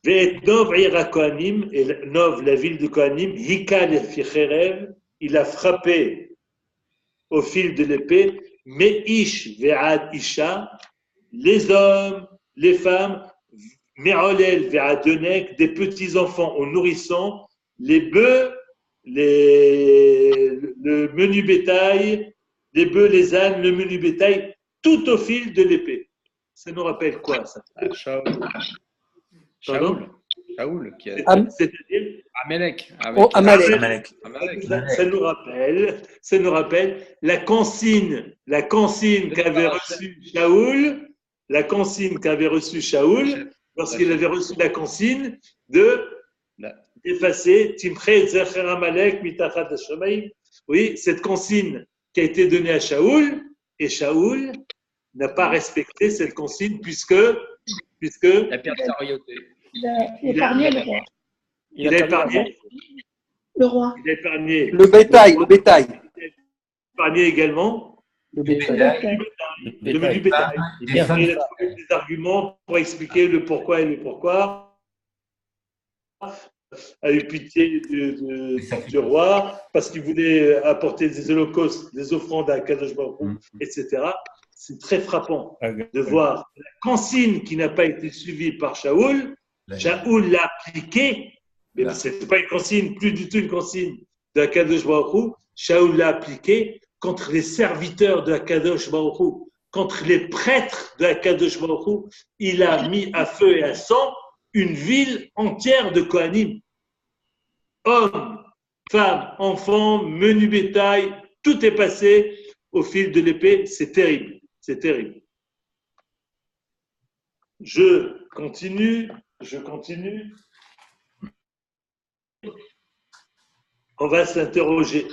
S2: Ve'et Nov ira Kohanim, et Nov, la ville de Kohanim, Hikal Ficherev, il a frappé au fil de l'épée, Me'ish ve'ad Isha, les hommes, les femmes, Me'olel ve'ad Donek, des petits-enfants aux nourrissons, les bœufs, le menu bétail, les bœufs, les ânes, le menu bétail, tout au fil de l'épée. Ça nous rappelle quoi, ça?
S3: Shaoul, qui a...
S2: C'est-à-dire
S3: Amalek.
S2: Amalek. Ça nous rappelle la consigne qu'avait reçue Shaoul, lorsqu'il avait reçu la consigne d'effacer Timchet Zecher Amalek Mitachat Hashamayim. Oui, cette consigne qui a été donnée à Shaoul, et Shaoul n'a pas respecté cette consigne puisque
S3: Il a perdu sa royauté.
S6: Il a épargné le roi.
S2: Il a épargné
S6: Le roi.
S2: Il a épargné
S8: Le bétail.
S2: Il a épargné également
S8: Le
S2: le menu bétail.
S7: Des
S2: Il a
S7: femmes.
S2: trouvé des arguments pour expliquer le pourquoi et le pourquoi. A eu pitié du roi parce qu'il voulait apporter des holocaustes, des offrandes à Kadosh Baruch Hu, etc. C'est très frappant de voir la consigne qui n'a pas été suivie par Shaoul. Shaoul l'a appliquée, mais ce n'était pas une consigne, plus du tout une consigne de Kadosh Baruch Hu. Shaoul l'a appliquée contre les serviteurs de Kadosh Baruch Hu, contre les prêtres de Kadosh Baruch Hu. Il a mis à feu et à sang une ville entière de Kohanim. Hommes, femmes, enfants, menu bétail, tout est passé au fil de l'épée. C'est terrible, c'est terrible. Je continue. On va s'interroger.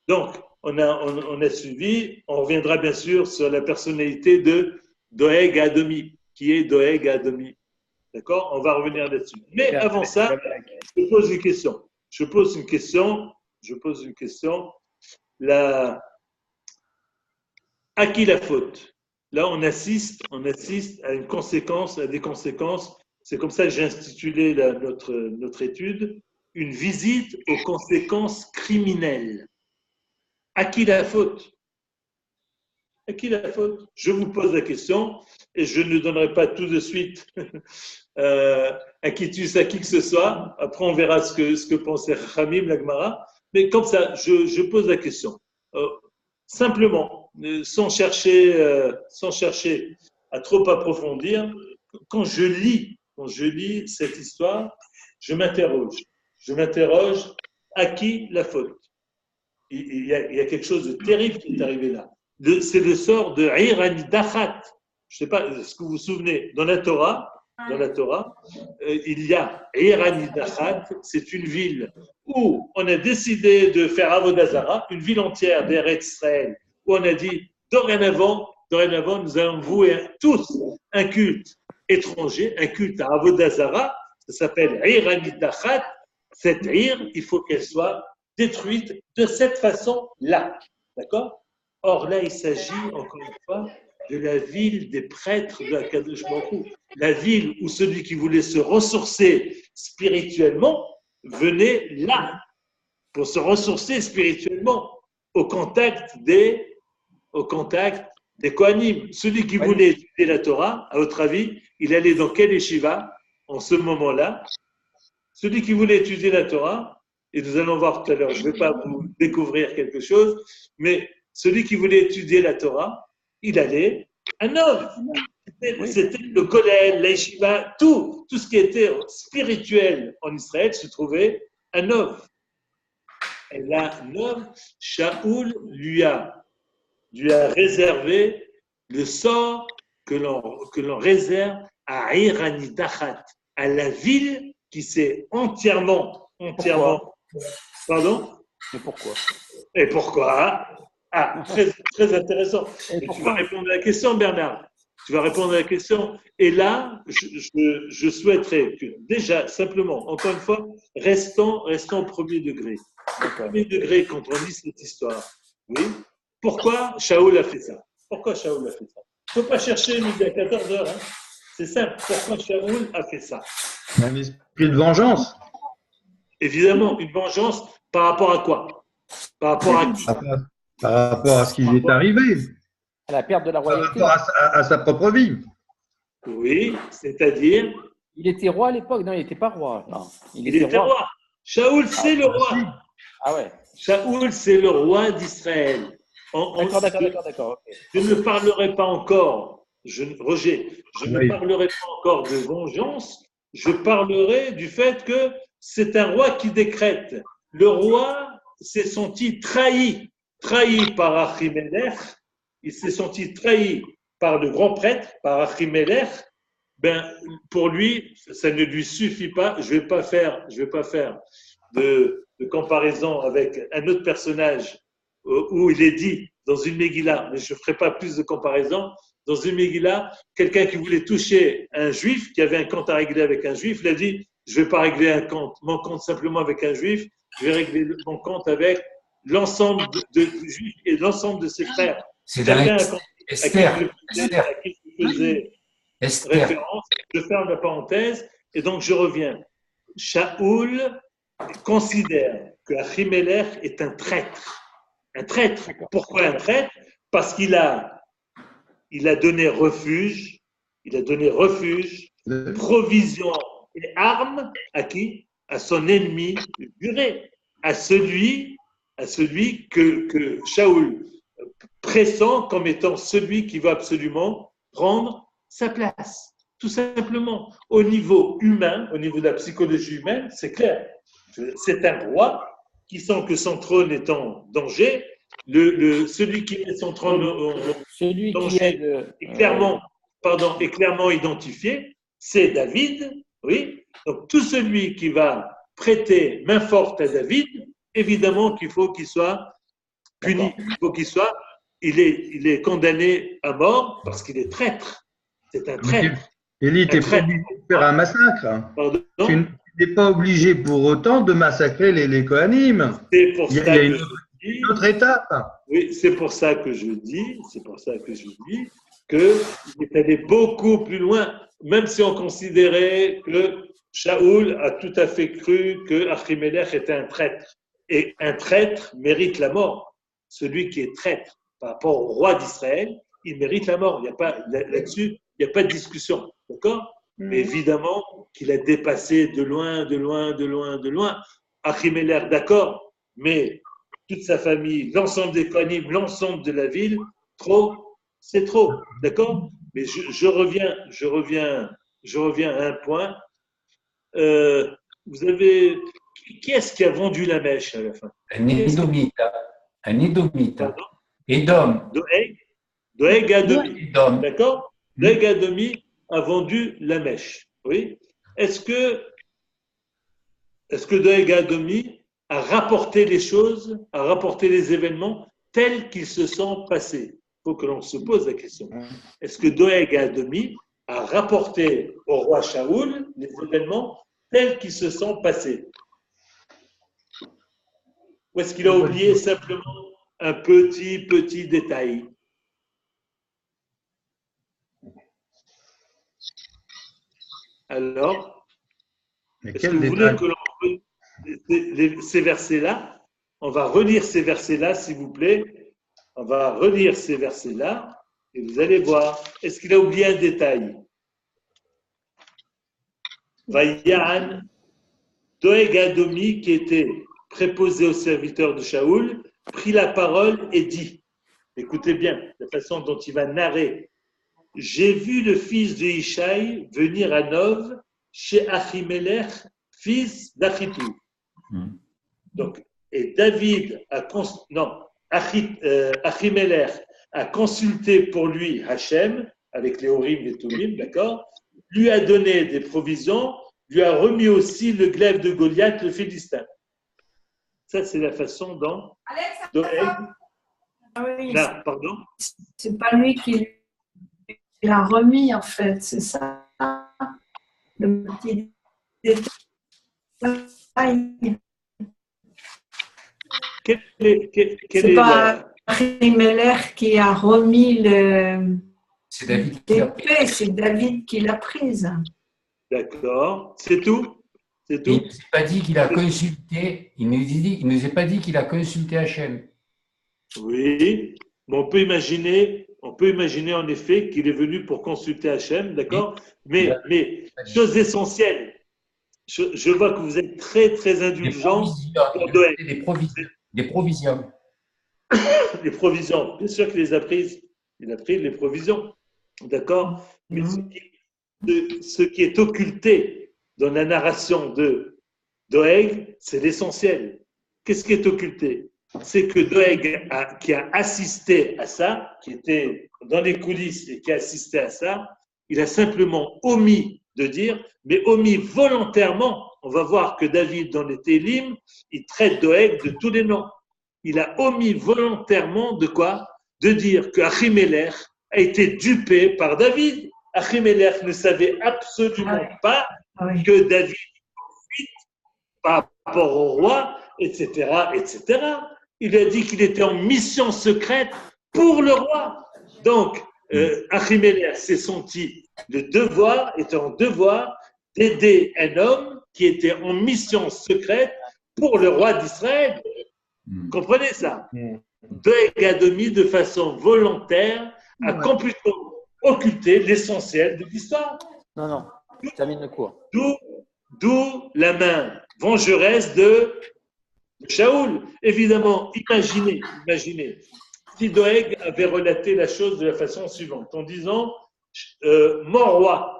S2: Donc, on a suivi, on reviendra bien sûr sur la personnalité de Doeg Adomi. Qui est Doeg Adomi. D'accord? On va revenir là-dessus. Mais avant ça, je pose une question. À qui la faute? Là, on assiste à des conséquences. C'est comme ça que j'ai intitulé notre étude, une visite aux conséquences criminelles. À qui la faute? À qui la faute? Je vous pose la question et je ne donnerai pas tout de suite un quitus à qui que ce soit. Après, on verra ce que pensait Khamim, la Gemara. Mais comme ça, je pose la question. Simplement, sans chercher à trop approfondir, quand je lis cette histoire, je m'interroge à qui la faute? Il y a quelque chose de terrible qui est arrivé là. C'est le sort de Ir Anidachat. Je ne sais pas, est-ce que vous vous souvenez, dans la Torah, il y a Ir Anidachat, c'est une ville où on a décidé de faire Avodah Zara, une ville entière d'Eretz Israël, où on a dit, dorénavant, nous allons vouer tous un culte étranger, un culte à Avodah Zara, ça s'appelle Ir Anidachat. Cette Ir, il faut qu'elle soit détruite de cette façon-là. D'accord? Or là, il s'agit, encore une fois, de la ville des prêtres de Akadosh Baruch Hu. La ville où celui qui voulait se ressourcer spirituellement venait là, pour se ressourcer spirituellement, au contact des Kohanim. Celui qui voulait étudier la Torah, à votre avis, il allait dans quel yeshiva en ce moment-là? Celui qui voulait étudier la Torah, et nous allons voir tout à l'heure, je ne vais pas vous découvrir quelque chose, mais celui qui voulait étudier la Torah, il allait à Nov. C'était le Kollel, la Yeshiva, tout ce qui était spirituel en Israël se trouvait à Nov. Et là, Nov, Shaoul lui a réservé le sort que l'on réserve à Iranidachat, à la ville qui s'est entièrement. Pardon?
S4: Mais pourquoi?
S2: Et pourquoi? Ah, très, très intéressant. Et tu vas répondre à la question, Bernard. Tu vas répondre à la question. Et là, je souhaiterais que, déjà, simplement, encore une fois, restons au premier degré. Au premier degré, quand on lit cette histoire, oui, pourquoi Shaoul a fait ça? Pourquoi Shaoul a fait ça? Il ne faut pas chercher midi à 14h. Hein. C'est simple. Pourquoi Shaoul a fait ça?
S3: Un esprit de vengeance.
S2: Évidemment, une vengeance par rapport à quoi? Par rapport à qui?
S3: Par rapport à ce qui lui est arrivé.
S4: À la perte de la
S3: Par
S4: royauté.
S3: rapport à sa propre vie.
S2: Oui, c'est-à-dire.
S4: Il était roi à l'époque? Non, il n'était pas roi. Non,
S2: il était roi. Shaoul, c'est le roi.
S4: Ah ouais.
S2: Shaoul, c'est le roi d'Israël.
S4: D'accord.
S2: Je ne parlerai pas encore, Roger, je ne parlerai pas encore de vengeance, je parlerai du fait que c'est un roi qui décrète. Le roi s'est senti trahi par Achimelech, il s'est senti trahi par le grand prêtre, par Achimelech. Ben, pour lui, ça ne lui suffit pas. Je vais pas faire de comparaison avec un autre personnage où il est dit dans une Megillah, mais je ne ferai pas plus de comparaison. Dans une Megillah, quelqu'un qui voulait toucher un juif, qui avait un compte à régler avec un juif, il a dit: je ne vais pas régler mon compte simplement avec un juif, je vais régler mon compte avec l'ensemble de juifs et l'ensemble de ses frères.
S7: C'est dans Esther.
S2: À qui je faisais référence. Je ferme la parenthèse et donc je reviens. Shaoul considère que Achimelech est un traître. Un traître. Pourquoi un traître? Parce qu'il a donné refuge, provision et armes à qui? À son ennemi juré, à celui que Shaoul pressent comme étant celui qui va absolument prendre sa place. Tout simplement, au niveau humain, au niveau de la psychologie humaine, c'est clair. C'est un roi qui sent que son trône est en danger. Celui qui met son trône en danger est clairement identifié. C'est David, oui. Donc, tout celui qui va prêter main forte à David, évidemment qu'il faut qu'il soit puni. Il est condamné à mort parce qu'il est traître. C'est un traître.
S3: Élie, tu n'es pas obligé de faire un massacre.
S2: Pardon?
S3: Tu n'es pas obligé pour autant de massacrer les Kohanim.
S2: C'est pour ça
S3: Il y a une autre étape.
S2: Oui, c'est pour ça que je dis qu'il est allé beaucoup plus loin, même si on considérait que Shaoul a tout à fait cru que Achimelech était un traître. Et un traître mérite la mort. Celui qui est traître par rapport au roi d'Israël, il mérite la mort. Là-dessus, il n'y a pas de discussion. D'accord? Mais évidemment qu'il a dépassé de loin. Achimelech, d'accord, mais toute sa famille, l'ensemble des Kohanim, l'ensemble de la ville, c'est trop. D'accord? Mais je reviens à un point. Qui est-ce qui a vendu la mèche à la fin?
S7: Un Édomite. Edom.
S2: Doeg Adomi. D'accord? Doeg Adomi a vendu la mèche. Oui. Est-ce que Doeg Adomi a rapporté les choses, a rapporté les événements tels qu'ils se sont passés? Il faut que l'on se pose la question. Est-ce que Doeg Adomi a rapporté au roi Shaoul les événements tels qu'ils se sont passés? Ou est-ce qu'il a oublié simplement un petit détail? Alors, est-ce que vous voulez que l'on ces versets-là? On va relire ces versets-là, s'il vous plaît. On va relire ces versets-là et vous allez voir. Est-ce qu'il a oublié un détail? Vayan, Doeg Adomi, qui était préposé au serviteur de Shaoul, prit la parole et dit, écoutez bien la façon dont il va narrer: j'ai vu le fils de Ishaï venir à Nov chez Achimelech, fils d'Achitou. Donc, et David Achimelech a consulté pour lui Hachem, avec les Horim, les Tumim, d'accord, lui a donné des provisions, lui a remis aussi le glaive de Goliath, le Philistin. Ça, c'est la façon dont Doeg.
S9: Oui,
S2: Là, pardon.
S9: c'est pas lui qui l'a remis, en fait, c'est ça. Le petit détail.
S2: Quel
S9: C'est
S2: est
S9: pas Achimelech qui a remis
S7: C'est David qui l'a pris.
S9: l'épée, c'est David qui l'a prise.
S2: D'accord, c'est tout. C'est
S7: Il
S2: tout.
S7: ne nous a pas dit qu'il a consulté, il nous a pas dit qu'il a consulté Hachem.
S2: Oui, mais on peut imaginer en effet qu'il est venu pour consulter Hachem, d'accord? Mais chose essentielle, je vois que vous êtes très, très indulgents.
S7: Des provisions.
S2: Les provisions, bien sûr qu'il les a prises. Il a pris les provisions, d'accord? Mais ce qui est occulté dans la narration de Doeg, c'est l'essentiel. Qu'est-ce qui est occulté? C'est que Doeg, qui a assisté à ça, qui était dans les coulisses et qui a assisté à ça, il a simplement omis de dire, mais omis volontairement. On va voir que David, dans les Télim, il traite Doeg de tous les noms. Il a omis volontairement de quoi? De dire que Achimelech a été dupé par David. Achimelech ne savait absolument pas que David profite par rapport au roi, etc., etc. Il a dit qu'il était en mission secrète pour le roi. Donc, Achimelech s'est senti était en devoir d'aider un homme qui était en mission secrète pour le roi d'Israël. Comprenez ça? Doeg a mis de façon volontaire à complètement occulter l'essentiel de l'histoire.
S4: Non, je termine le cours.
S2: D'où la main vengeresse de Shaoul. Évidemment, imaginez, si Doeg avait relaté la chose de la façon suivante, en disant mon roi,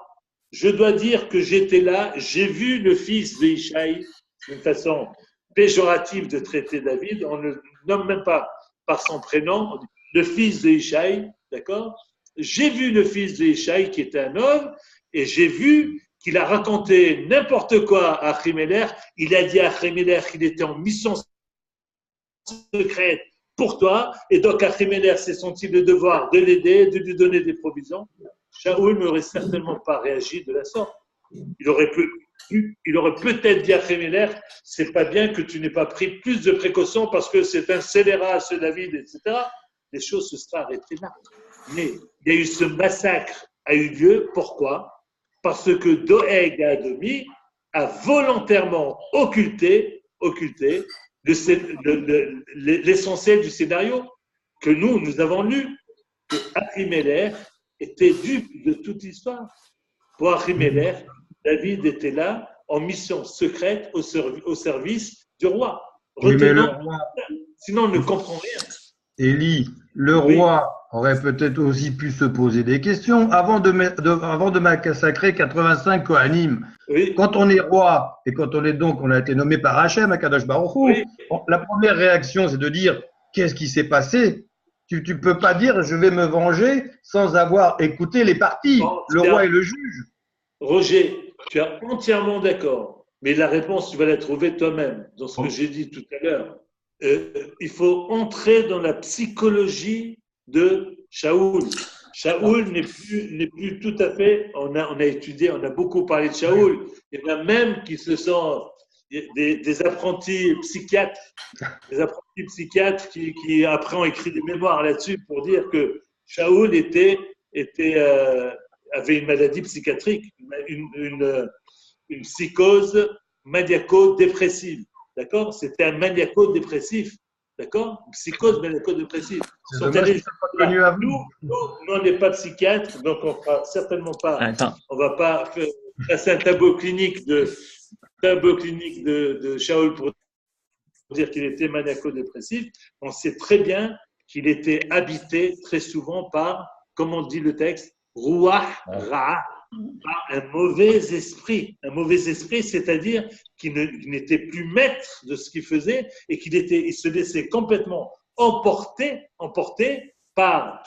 S2: je dois dire que j'étais là, j'ai vu le fils de Ishaï, d'une façon péjorative de traiter David, on ne le nomme même pas par son prénom, on dit, le fils de Ishaï, d'accord? J'ai vu le fils de Ishaï qui était un homme, et j'ai vu qu'il a raconté n'importe quoi à Achimelech. Il a dit à Achimelech qu'il était en mission secrète pour toi, et donc Achimelech s'est senti le devoir de l'aider, de lui donner des provisions. Shaoul n'aurait certainement pas réagi de la sorte. Il aurait peut-être dit à Achimelech, c'est pas bien que tu n'aies pas pris plus de précautions parce que c'est un scélérat, ce David, etc. Les choses se seraient arrêtées là. Mais il y a eu ce massacre a eu lieu. Pourquoi? Parce que Doeg Adomi a volontairement occulté l'essentiel du scénario que nous avons lu, que Achimelech était dupe de toute l'histoire. Pour Achimelech, David était là en mission secrète au service du roi. Retenons, sinon on ne comprend rien.
S3: Élie, le roi aurait peut-être aussi pu se poser des questions avant de massacrer 85 Kohanim.
S2: Oui.
S3: Quand on est roi et quand on a été nommé par Hachem à Kadosh Baruch Hu, la première réaction c'est de dire qu'est-ce qui s'est passé? Tu ne peux pas dire je vais me venger sans avoir écouté les parties, le roi et le juge.
S2: Roger, tu es entièrement d'accord, mais la réponse tu vas la trouver toi-même dans ce que j'ai dit tout à l'heure. Il faut entrer dans la psychologie de Shaoul. Shaoul n'est plus tout à fait. On a étudié, on a beaucoup parlé de Shaoul. Il y en a même qui se sont des apprentis psychiatres, qui après ont écrit des mémoires là-dessus pour dire que Shaoul avait une maladie psychiatrique, une psychose maniaco-dépressive. D'accord? C'était un maniaco-dépressif. D'accord? Une psychose maniaco-dépressive. Nous, on n'est pas psychiatre, donc on ne fera certainement pas. On ne va pas passer un tableau clinique de Shaoul pour dire qu'il était maniaco-dépressif. On sait très bien qu'il était habité très souvent par, comme on dit le texte, Ruach Ra, par un mauvais esprit. Un mauvais esprit, c'est-à-dire qu'il n'était plus maître de ce qu'il faisait et il se laissait complètement emporter par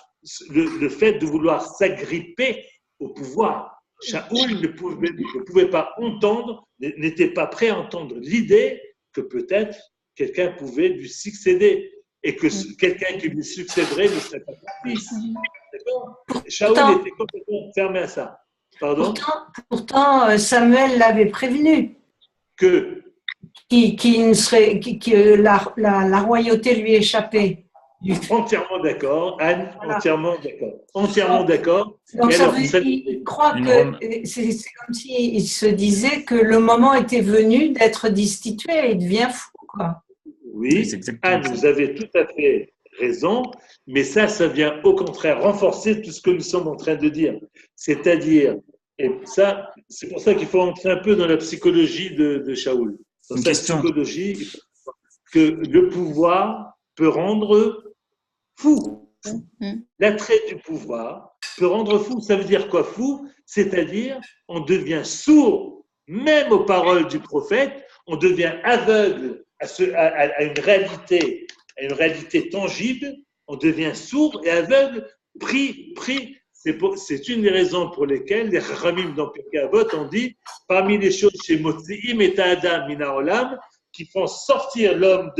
S2: le fait de vouloir s'agripper au pouvoir. Shaoul ne pouvait pas entendre, n'était pas prêt à entendre l'idée que peut-être quelqu'un pouvait lui succéder et que quelqu'un qui lui succéderait ne serait pas son fils. Shaoul était complètement fermé à ça. Pardon ?
S9: Pourtant, Samuel l'avait prévenu
S2: que
S9: la royauté lui échappait.
S2: Entièrement d'accord, Anne, voilà. Entièrement d'accord.
S9: Donc il croit que c'est comme s'il se disait que le moment était venu d'être destitué et il devient fou, quoi.
S2: Oui, Anne, vous avez tout à fait raison, mais ça vient au contraire renforcer tout ce que nous sommes en train de dire. C'est-à-dire, et ça, c'est pour ça qu'il faut entrer un peu dans la psychologie de Shaoul. Dans sa psychologie, que le pouvoir peut rendre fou. L'attrait du pouvoir peut rendre fou. Ça veut dire quoi, fou? C'est-à-dire, on devient sourd, même aux paroles du prophète, on devient aveugle à une réalité tangible, on devient sourd et aveugle, pris. C'est une des raisons pour lesquelles les Chachamim dans Pirkei Avot ont dit, parmi les choses chez Motzi'im et Adam Mina Olam, qui font sortir l'homme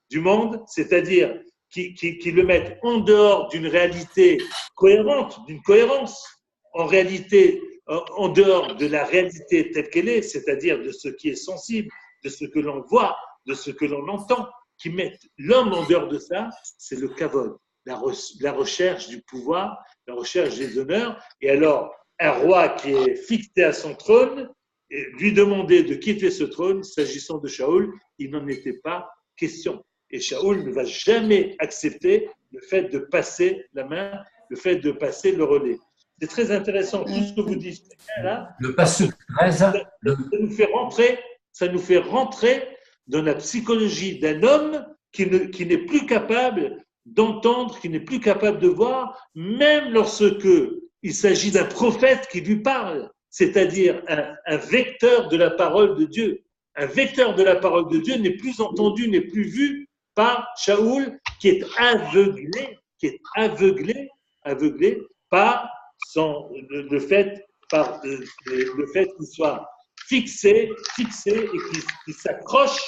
S2: du monde, c'est-à-dire qui le mettent en dehors d'une réalité cohérente, d'une cohérence, en réalité, en dehors de la réalité telle qu'elle est, c'est-à-dire de ce qui est sensible, de ce que l'on voit, de ce que l'on entend, qui mettent l'homme en dehors de ça, c'est le kavod, la recherche du pouvoir, la recherche des honneurs. Et alors, un roi qui est fixé à son trône, et lui demander de quitter ce trône, s'agissant de Shaoul, il n'en était pas question. Et Shaoul ne va jamais accepter le fait de passer la main, le fait de passer le relais. C'est très intéressant, tout ce que vous dites là.
S7: Le passage 13.
S2: Ça nous fait rentrer dans la psychologie d'un homme qui n'est plus capable d'entendre, qui n'est plus capable de voir, même lorsque il s'agit d'un prophète qui lui parle, c'est-à-dire un vecteur de la parole de Dieu. Un vecteur de la parole de Dieu n'est plus entendu, n'est plus vu par Shaoul, qui est aveuglé par le fait qu'il soit fixé et qu'il s'accroche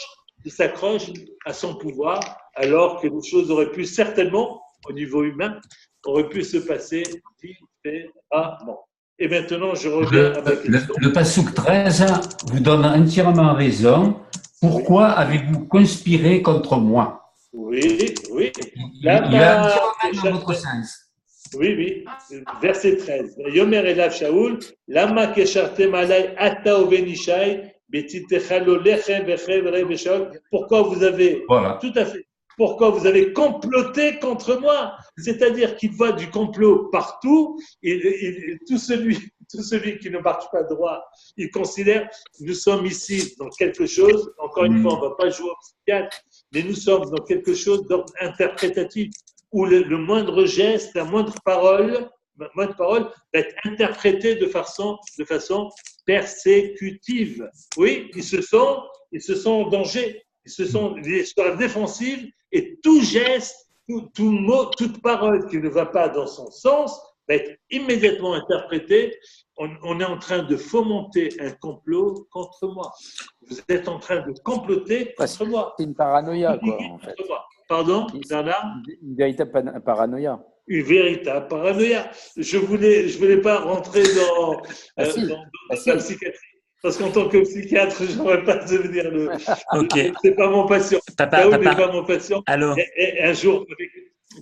S2: à son pouvoir, alors que les choses auraient pu certainement, au niveau humain, auraient pu se passer différemment. Et maintenant, je reviens à ma question.
S7: Le Passouk 13 vous donne entièrement raison. Pourquoi avez-vous conspiré contre moi?
S2: Oui.
S7: Il va entièrement dans votre sens.
S2: Oui. Verset 13. Yomer elav Shaoul, lama keshartem alay ata uvenishai, betitecha lo lechem vechevre veshaol. Pourquoi vous avez, tout à fait, pourquoi vous avez comploté contre moi? C'est-à-dire qu'il voit du complot partout, et tout celui qui ne marche pas droit, il considère que nous sommes ici dans quelque chose, encore une fois, on ne va pas jouer au psychiatre, mais nous sommes dans quelque chose d'ordre interprétatif, où le moindre geste, la moindre parole va être interprétée de façon persécutive. Oui, ils se sont en danger, ils sont sur la défensive, et tout geste, tout mot, toute parole qui ne va pas dans son sens va être immédiatement interprété. On est en train de fomenter un complot contre moi. Vous êtes en train de comploter contre moi.
S4: C'est une paranoïa, quoi, en fait.
S2: Pardon, Bernard ?
S4: Une véritable paranoïa.
S2: Une véritable paranoïa. Je voulais pas rentrer dans la psychiatrie. Parce qu'en tant que psychiatre, je n'aurais pas devenir c'est pas mon patient. Shaoul n'est pas mon patient.
S1: Alors.
S2: Et un jour,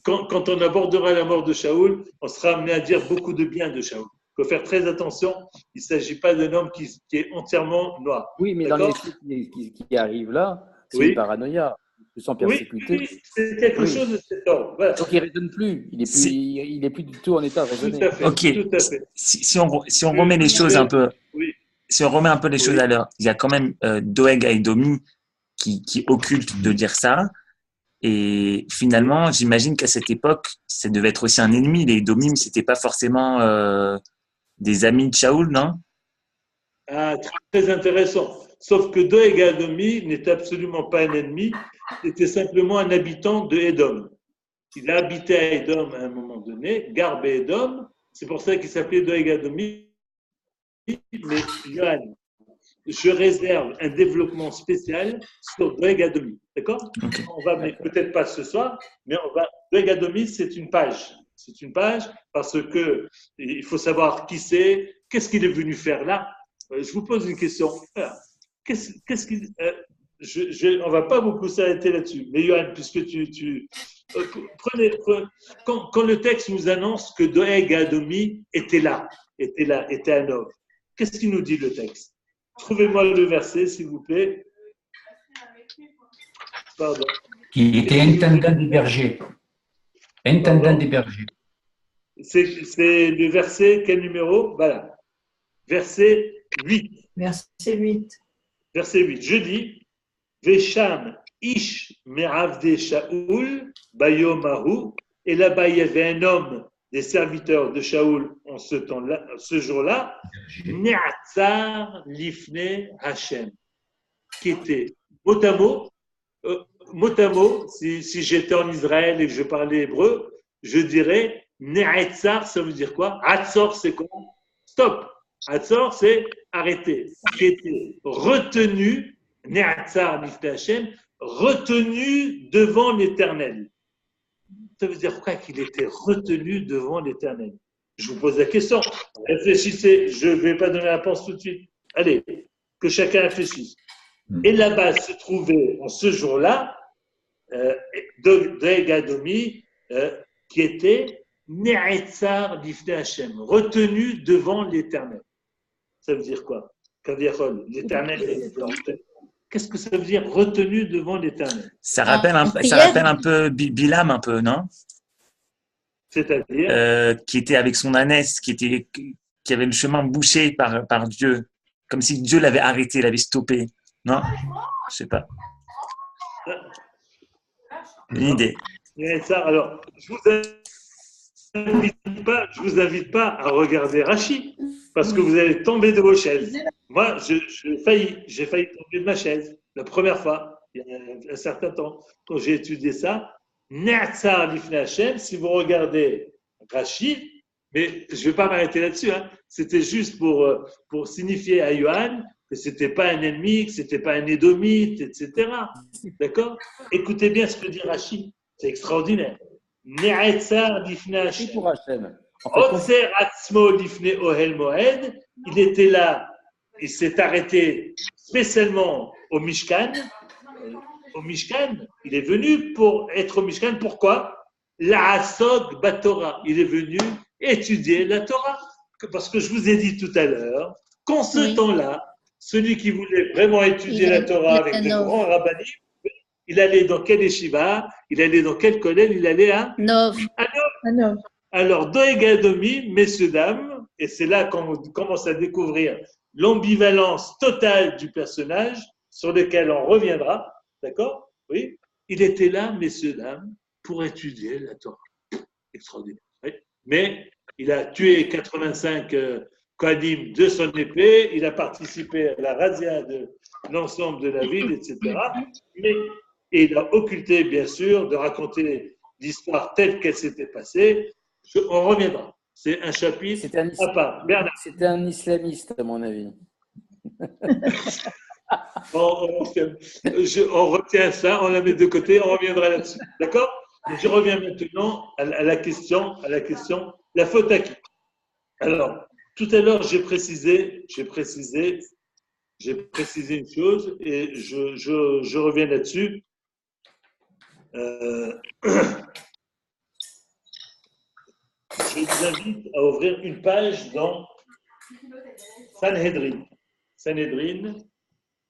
S2: quand on abordera la mort de Shaoul, on sera amené à dire beaucoup de bien de Shaoul. Il faut faire très attention. Il ne s'agit pas d'un homme qui est entièrement noir.
S4: Oui, mais dans les faits qui arrivent là, c'est une paranoïa. Ils sont persécutés.
S2: Oui, c'est quelque chose de cet ordre. Voilà.
S4: Donc il ne raisonne plus. Il est plus du tout en état de raisonner.
S2: Tout à fait. Tout à fait.
S1: Si on remet les choses un peu.
S2: Oui.
S1: Si on remet un peu les choses à l'heure, il y a quand même Doeg Haïdomi qui occulte de dire ça. Et finalement, j'imagine qu'à cette époque, ça devait être aussi un ennemi. Les Edomim, c'était pas forcément des amis de Shaoul, non?
S2: Ah, très intéressant. Sauf que Doeg Adomi n'est absolument pas un ennemi, c'était simplement un habitant de Édom. Il a habité à Édom à un moment donné, Garbe Édom, c'est pour ça qu'il s'appelait Doeg Adomi. Mais Johan, je réserve un développement spécial sur Doeg Adomi, d'accord?
S1: Okay.
S2: On va, mais peut-être pas ce soir, mais on va. Doeg Adomi, c'est une page. C'est une page parce que il faut savoir qui c'est, qu'est-ce qu'il est venu faire là. Je vous pose une question. Qu'est-ce qu'il, on va pas beaucoup s'arrêter là-dessus. Mais Johan, puisque prenez, quand le texte nous annonce que Doeg Adomi était là, était à Nov, qu'est-ce qu'il nous dit le texte? Trouvez-moi le verset, s'il vous plaît. Pardon.
S7: Qui était intendant des bergers. Intendant des bergers.
S2: C'est le verset, quel numéro? Voilà. Verset 8.
S9: Verset 8.
S2: Verset 8. Je dis, Vesham ish me'avde Shaoul bayomahu. Et là-bas, il y avait un homme des serviteurs de Shaoul en ce jour-là, Ne'atzar lifne Hashem, qui était mot à mot, si j'étais en Israël et que je parlais hébreu, je dirais Ne'atzar, ça veut dire quoi? Atzor, c'est quoi? Stop. Atzor, c'est arrêter. Qui était retenu, Ne'atzar lifne Hashem, retenu devant l'Éternel. Ça veut dire quoi qu'il était retenu devant l'Éternel? Je vous pose la question. Réfléchissez. Je ne vais pas donner la réponse tout de suite. Allez, que chacun réfléchisse. Et là-bas se trouvait en ce jour-là Doeg Adomi qui était Ne'etzar lifnei Hashem, retenu devant l'Éternel. Ça veut dire quoi? Kaviachol, l'Éternel. Qu'est-ce que ça veut dire retenu devant l'Éternel?
S1: Ça rappelle un peu Bilam, un peu, non?
S2: C'est-à-dire
S1: qui était avec son ânesse, qui avait le chemin bouché par Dieu, comme si Dieu l'avait arrêté, l'avait stoppé. Non? Je sais pas. Une idée.
S2: Alors, je vous invite pas à regarder Rachi, parce que vous allez tomber de vos chaises. Moi, j'ai failli tomber de ma chaise la première fois, il y a un certain temps, quand j'ai étudié ça. Ne'atzar lifnei Hashem, si vous regardez Rachi, mais je ne vais pas m'arrêter là-dessus, hein. C'était juste pour signifier à Yohan que ce n'était pas un ennemi, que ce n'était pas un édomite, etc. D'accord? Écoutez bien ce que dit Rachi, c'est extraordinaire. Ne'atzar lifnei Hashem.
S4: Pour Hashem.
S2: Otzer atzmo lifnei ohel moed. Il était là, il s'est arrêté spécialement au Mishkan. Au Mishkan, il est venu pour être au Mishkan. Pourquoi? La'asok baTorah. Il est venu étudier la Torah. Parce que je vous ai dit tout à l'heure qu'en ce temps-là, celui qui voulait vraiment étudier la Torah avec des grands rabbinim, il allait dans quel yeshiva? Il allait dans quel collège? Il allait à
S5: Nov.
S2: Alors, Doeg Adomi, messieurs, dames, et c'est là qu'on commence à découvrir l'ambivalence totale du personnage sur lequel on reviendra. D'accord? Oui. Il était là, messieurs, dames, pour étudier la Torah. Extraordinaire. Oui. Mais il a tué 85 Kohanim de son épée, il a participé à la razzia de l'ensemble de la ville, etc. Et il a occulté, bien sûr, de raconter l'histoire telle qu'elle s'était passée. On reviendra. C'est un chapitre à part. Bernard.
S4: C'était un islamiste, à mon avis.
S2: On retient ça, on la met de côté, on reviendra là-dessus. D'accord? Je reviens maintenant à la question, la faute à qui? Alors, tout à l'heure, j'ai précisé une chose et je reviens là-dessus. Je vous invite à ouvrir une page dans Sanhedrin. Sanhedrin,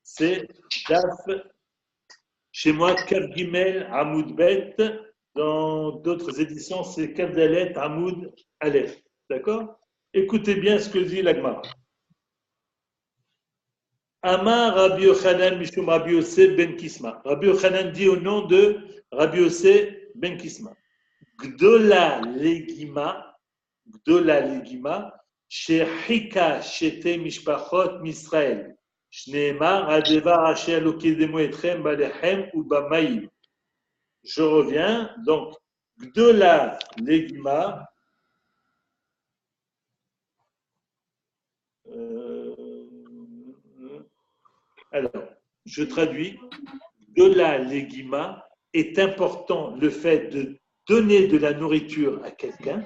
S2: c'est Daf, chez moi, Kav Gimel Hamoud Bet. Dans d'autres éditions, c'est Kav Dalet Hamoud Aleph. D'accord? Écoutez bien ce que dit l'Agmara. Amar Rabbi Yochanan Mishum Rabbi Yossé ben Kisma. Rabbi Yochanan dit au nom de Rabbi Yossé ben Kisma. Gdola legima, Shehika shete mishpachot misrael. Shneemar adevar asher lokidemu etrem balechem ou bamayim. Je reviens, donc, Gdola Legima, alors, je traduis, Gdola Legima est important le fait de donner de la nourriture à quelqu'un,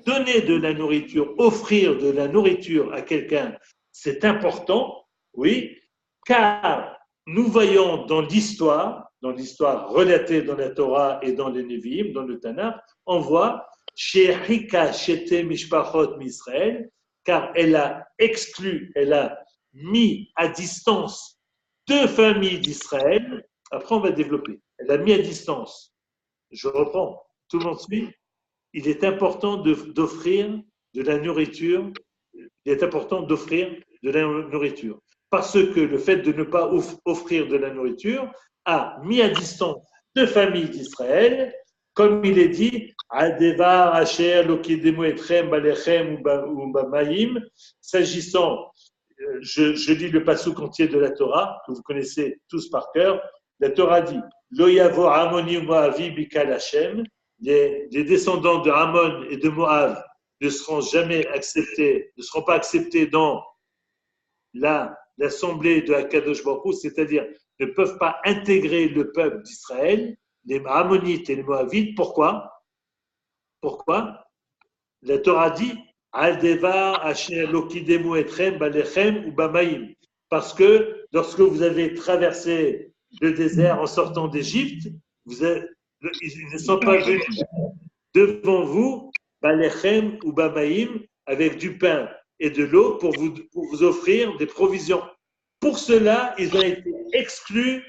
S2: donner de la nourriture, offrir de la nourriture à quelqu'un, c'est important, oui, car nous voyons dans l'histoire relatée dans la Torah et dans les Nevi'im, dans le Tanakh, on voit Shehika Shete Mishpachot Misraël, car elle a exclu, elle a mis à distance deux familles d'Israël. Après, on va développer. Elle a mis à distance. Je reprends. Tout le monde suit. Il est important d'offrir de la nourriture. Il est important d'offrir de la nourriture. Parce que le fait de ne pas offrir de la nourriture a mis à distance deux familles d'Israël, comme il est dit, Adevar Asher Lokidemu Etrem Balechem ou Bamayim, s'agissant, je lis le passouk entier de la Torah, que vous connaissez tous par cœur, la Torah dit, Lo yavo Amoni ou Moavi Bikal Hashem, les descendants de Ammon et de Moab ne seront pas acceptés dans l'assemblée de Akadosh Baruch Hu, c'est-à-dire ne peuvent pas intégrer le peuple d'Israël, les Ammonites et les Moabites. Pourquoi? La Torah dit Al-Devar Asher Lokidemu Etrem Balechem ou Bamaim. Parce que lorsque vous avez traversé le désert en sortant d'Égypte, ils ne sont pas venus devant vous, Balechem ou Bamaim, avec du pain et de l'eau pour vous offrir des provisions. Pour cela, ils ont été exclus.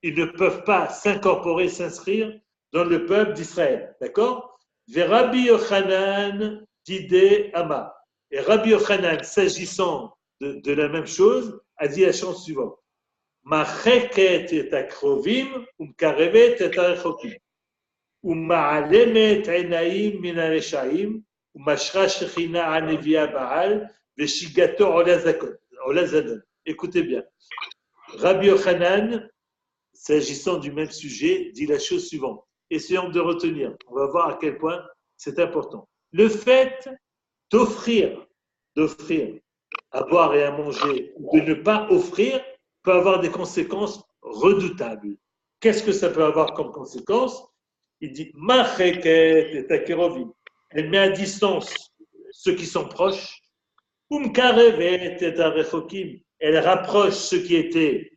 S2: Ils ne peuvent pas s'incorporer, s'inscrire dans le peuple d'Israël. D'accord? Ve Rabbi Yochanan Didé Ama. Et Rabbi Yochanan, s'agissant de la même chose, a dit la chose suivante. Macheket et akrovim, umkarevet et arechokim. Uma'alemet enaim min hareshaim, umashra shechina anevia baal, veshigato olazadon. Écoutez bien. Rabbi Yochanan, s'agissant du même sujet, dit la chose suivante. Essayons de retenir. On va voir à quel point c'est important. Le fait d'offrir à boire et à manger, de ne pas offrir, peut avoir des conséquences redoutables. Qu'est-ce que ça peut avoir comme conséquence? Il dit Macheket et Takerovim. Elle met à distance ceux qui sont proches. Umkarevet et Arechokim. Elle rapproche ceux qui étaient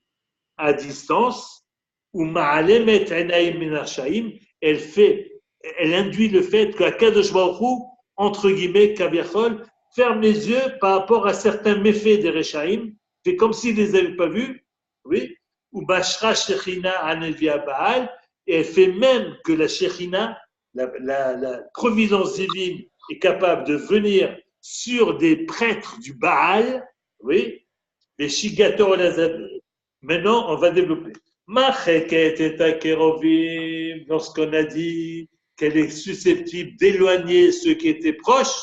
S2: à distance. Uma'alemet enaim min harshaim. Elle induit le fait qu'Akadosh Baruch Hu, entre guillemets, Kaviachol, ferme les yeux par rapport à certains méfaits des Rechaim, fait comme s'il ne les avait pas vus, oui, ou Bashra Shechina Anevia Baal, et elle fait même que la Shechina, la providence divine, est capable de venir sur des prêtres du Baal, oui, les Shigator Lazad. Maintenant, on va développer. Macheket et Takerovim, lorsqu'on a dit qu'elle est susceptible d'éloigner ceux qui étaient proches,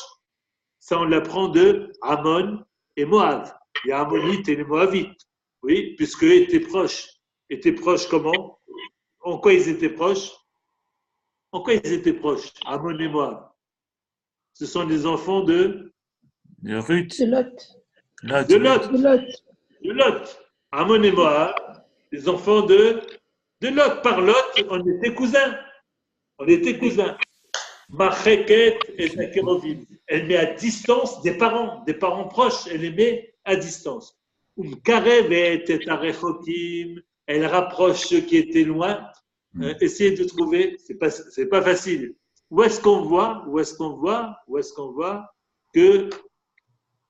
S2: ça on l'apprend de Ammon et Moab, les Ammonites et les Moabites, oui, puisqu'eux étaient proches. Étaient proches comment? En quoi ils étaient proches? Ammon et Moab. Ce sont des enfants de
S1: Ruth.
S2: De Lot. Ammon et Moab, les enfants de Lot. Par Lot, on était cousins. Macheket et Takerovim. Elle met à distance des parents proches, elle les met à distance. Umkarevet et Arechokim. Elle rapproche ceux qui étaient loin. Essayez de trouver, c'est pas facile. Où est-ce qu'on voit que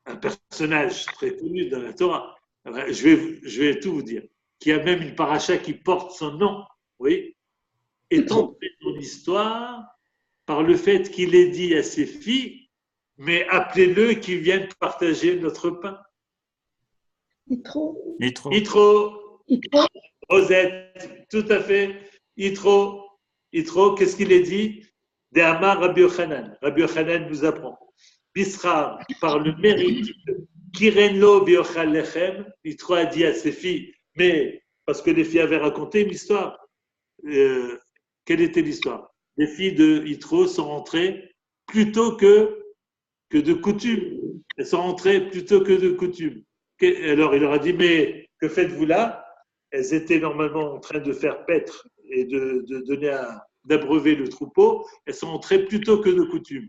S2: un personnage très connu dans la Torah, je vais tout vous dire, qui a même une paracha qui porte son nom, oui, est entré dans l'histoire par le fait qu'il ait dit à ses filles, mais appelez-le qui viennent partager notre pain. Yitro. Rosette, tout à fait. Yitro, qu'est-ce qu'il a dit? De Amar Rabbi Yochanan. Rabbi Yochanan nous apprend. Bisra, par le mérite, Kirenlo biochal lechem, Yitro a dit à ses filles, mais parce que les filles avaient raconté une histoire. Quelle était l'histoire? Les filles de Yitro sont rentrées plus tôt que de coutume. Elles sont rentrées plus tôt que de coutume. Alors il leur a dit, mais que faites-vous là? Elles étaient normalement en train de faire paître et d'abreuver le troupeau. Elles sont rentrées plus tôt que de coutume.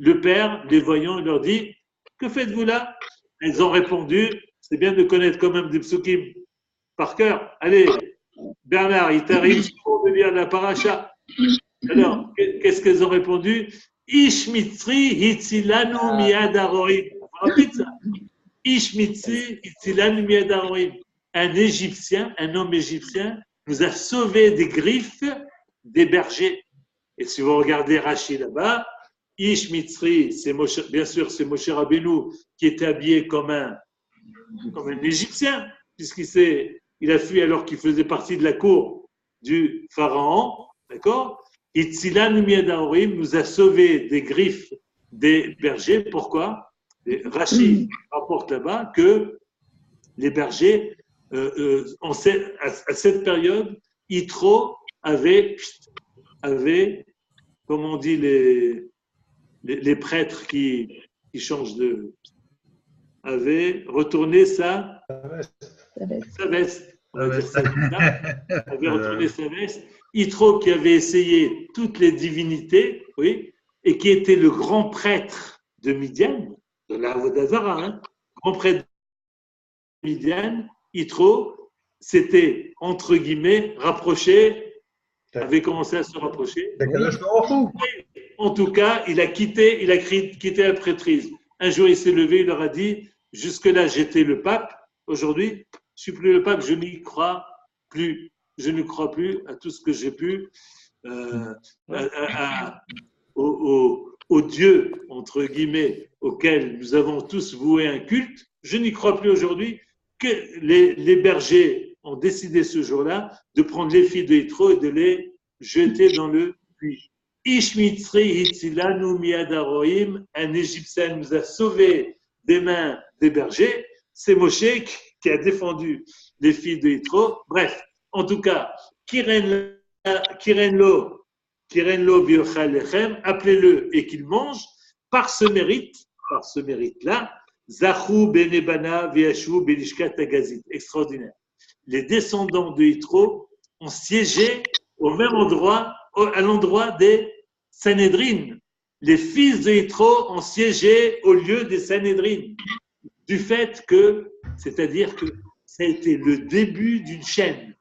S2: Le père, les voyant, il leur dit, que faites-vous là? Elles ont répondu, c'est bien de connaître quand même des psukim par cœur. Allez, Bernard, il t'arrive de lire la paracha. Alors, qu'est-ce qu'elles ont répondu? Ish mitzri hitzilanu miyad haroim. Rapide ça. Ish mitzri hitzilanu miyad haroim. Un Égyptien, un homme égyptien, nous a sauvés des griffes des bergers. Et si vous regardez Rashi là-bas, Ish mitzri, bien sûr, c'est Moshe Rabbeinu qui était habillé comme un Égyptien, puisqu'il a fui alors qu'il faisait partie de la cour du pharaon, d'accord? Itzilan miyad haorim nous a sauvés des griffes des bergers. Pourquoi? Rashi rapporte là-bas que les bergers, à cette période, Yitro avait, comme on dit les prêtres qui changent avait retourné sa veste. Avait retourné sa veste. Yitro qui avait essayé toutes les divinités, oui, et qui était le grand prêtre de Midian, de la Avodah Zarah, grand prêtre de Midian, Yitro s'était, entre guillemets, rapproché, avait commencé à se rapprocher. En tout cas, il a quitté la prêtrise. Un jour, il s'est levé, il leur a dit, jusque-là, j'étais le pape, aujourd'hui, je ne suis plus le pape, je n'y crois plus. Je ne crois plus à tout ce que j'ai pu, au Dieu, entre guillemets, auquel nous avons tous voué un culte. Je n'y crois plus aujourd'hui que les bergers ont décidé ce jour-là de prendre les filles de Yitro et de les jeter dans le puits. Ish mitzri hitzilanu miyad haroim, un Égyptien nous a sauvés des mains des bergers. C'est Moshe qui a défendu les filles de Yitro. Bref. En tout cas, Kirenlo biochal lechem, appelez-le et qu'il mange, par ce mérite-là, Zachou benebana viashu belishkat agazit. Extraordinaire. Les descendants de Yitro ont siégé au même endroit, à l'endroit des Sanhédrin. Les fils de Yitro ont siégé au lieu des Sanhédrin. Du fait que, c'est-à-dire que ça a été le début d'une chaîne.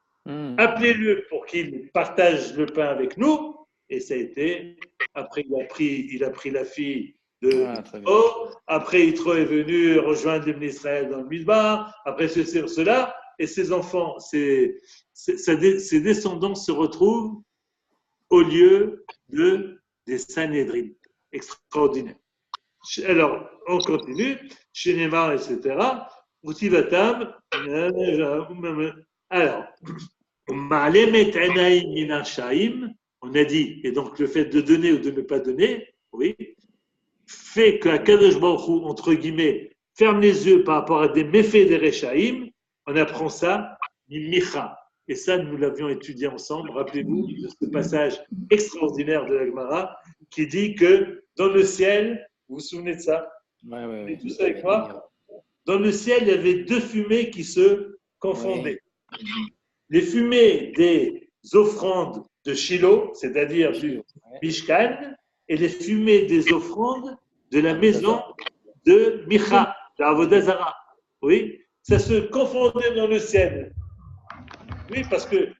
S2: Appelez-le pour qu'il partage le pain avec nous. Et ça a été, après il a pris la fille de Yitro. Après Yitro est venu rejoindre les Israël dans le Midbar. Après ceci, cela. Et ses enfants, ses descendants se retrouvent au lieu des Sanhédrin. Extraordinaire. Alors, on continue. Chez Neymar, etc. Moutivatam. Alors, on a dit, et donc le fait de donner ou de ne pas donner, oui, fait qu'Akadosh Baruch Hu, entre guillemets, ferme les yeux par rapport à des méfaits des Réchaïm. On apprend ça, Micha. Et ça, nous l'avions étudié ensemble. Rappelez-vous de ce passage extraordinaire de la Gemara qui dit que dans le ciel, vous vous souvenez de ça?
S4: Ouais.
S2: Tout ça avec moi. Dans le ciel, il y avait deux fumées qui se confondaient. Les fumées des offrandes de Shiloh, c'est-à-dire du Mishkan, et les fumées des offrandes de la maison de Micha, de Avodah Zarah. Oui, ça se confondait dans le ciel. Oui, parce que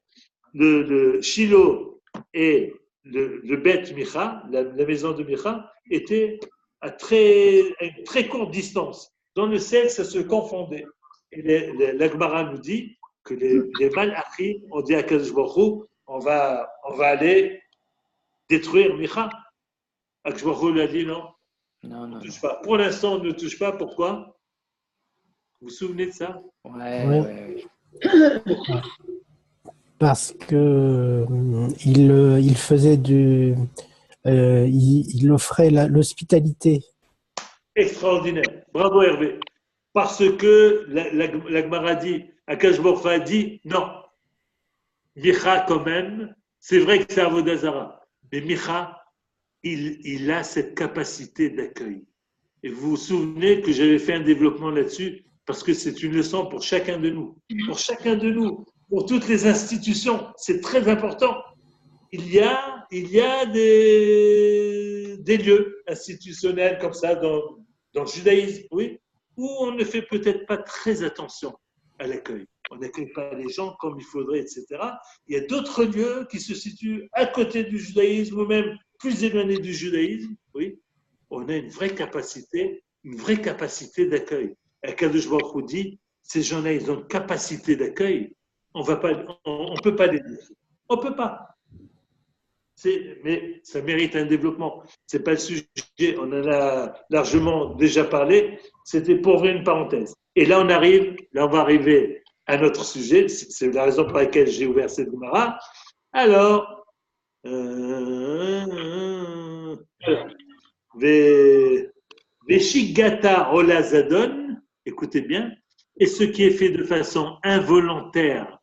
S2: le Shiloh et le Beth Micha, la maison de Micha, étaient à une très courte distance. Dans le ciel, ça se confondait. Et la Gemara nous dit que les Malachim ont dit à Kadosh Baruch Hu, on va aller détruire Micha. Kadosh Baruch Hu lui a dit non. Ne touche pas. Pour l'instant, on ne touche pas. Pourquoi? Vous vous souvenez de ça?
S10: Ouais. Parce que il faisait il offrait l'hospitalité.
S2: Extraordinaire. Bravo Hervé. Parce que la Gemara dit, Akash Baruch Hu a dit, non. Micha, quand même, c'est vrai que c'est Avodah Zara. Mais Micha, il a cette capacité d'accueil. Et vous vous souvenez que j'avais fait un développement là-dessus parce que c'est une leçon pour chacun de nous. Pour chacun de nous, pour toutes les institutions, c'est très important. Il y a des lieux institutionnels comme ça dans le judaïsme, oui, où on ne fait peut-être pas très attention à l'accueil. On n'accueille pas les gens comme il faudrait, etc. Il y a d'autres lieux qui se situent à côté du judaïsme ou même plus éloignés du judaïsme, oui. On a une vraie capacité d'accueil. Et Akadosh Baruch Hu dit, ces gens-là, ils ont une capacité d'accueil. On peut pas les dire. On peut pas. Mais ça mérite un développement. C'est pas le sujet. On en a largement déjà parlé. C'était pour ouvrir une parenthèse. Et là, on va arriver à notre sujet. C'est la raison pour laquelle j'ai ouvert cette Gemara. Alors, Veshigata Olazadon, écoutez bien, et ce qui est fait de façon involontaire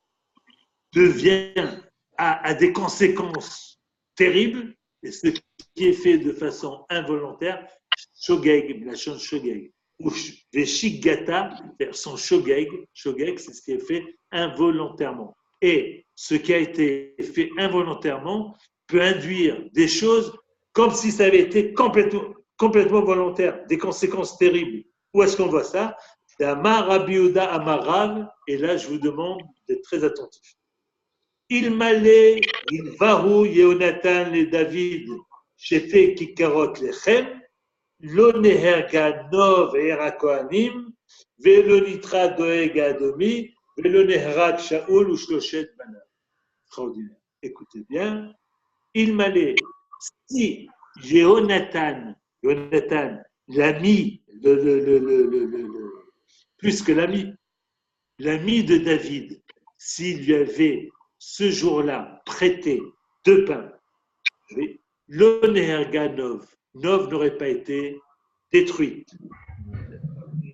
S2: devient à des conséquences terribles, et ce qui est fait de façon involontaire, shogeg, la chose shogeg, ou Veshigata, son shogeg, c'est ce qui est fait involontairement. Et ce qui a été fait involontairement peut induire des choses comme si ça avait été complètement volontaire, des conséquences terribles. Où est-ce qu'on voit ça? C'est Amar Rabbi Yehuda Amar Rav, et là je vous demande d'être très attentifs. Il m'allait, il varu Yehonatan le David, Shefe Kikarot Lechem, Lo Neherga Nov Era Kohanim, Velo Nitra Doeg Adomi, Velo Neherag Shaul ou Shloshet Banav. Extraordinaire. Écoutez bien. Il m'allait, si Yehonatan, l'ami, plus que l'ami de David, s'il lui avait ce jour-là prêté 2 pains, l'Onerga Nov n'aurait pas été détruite.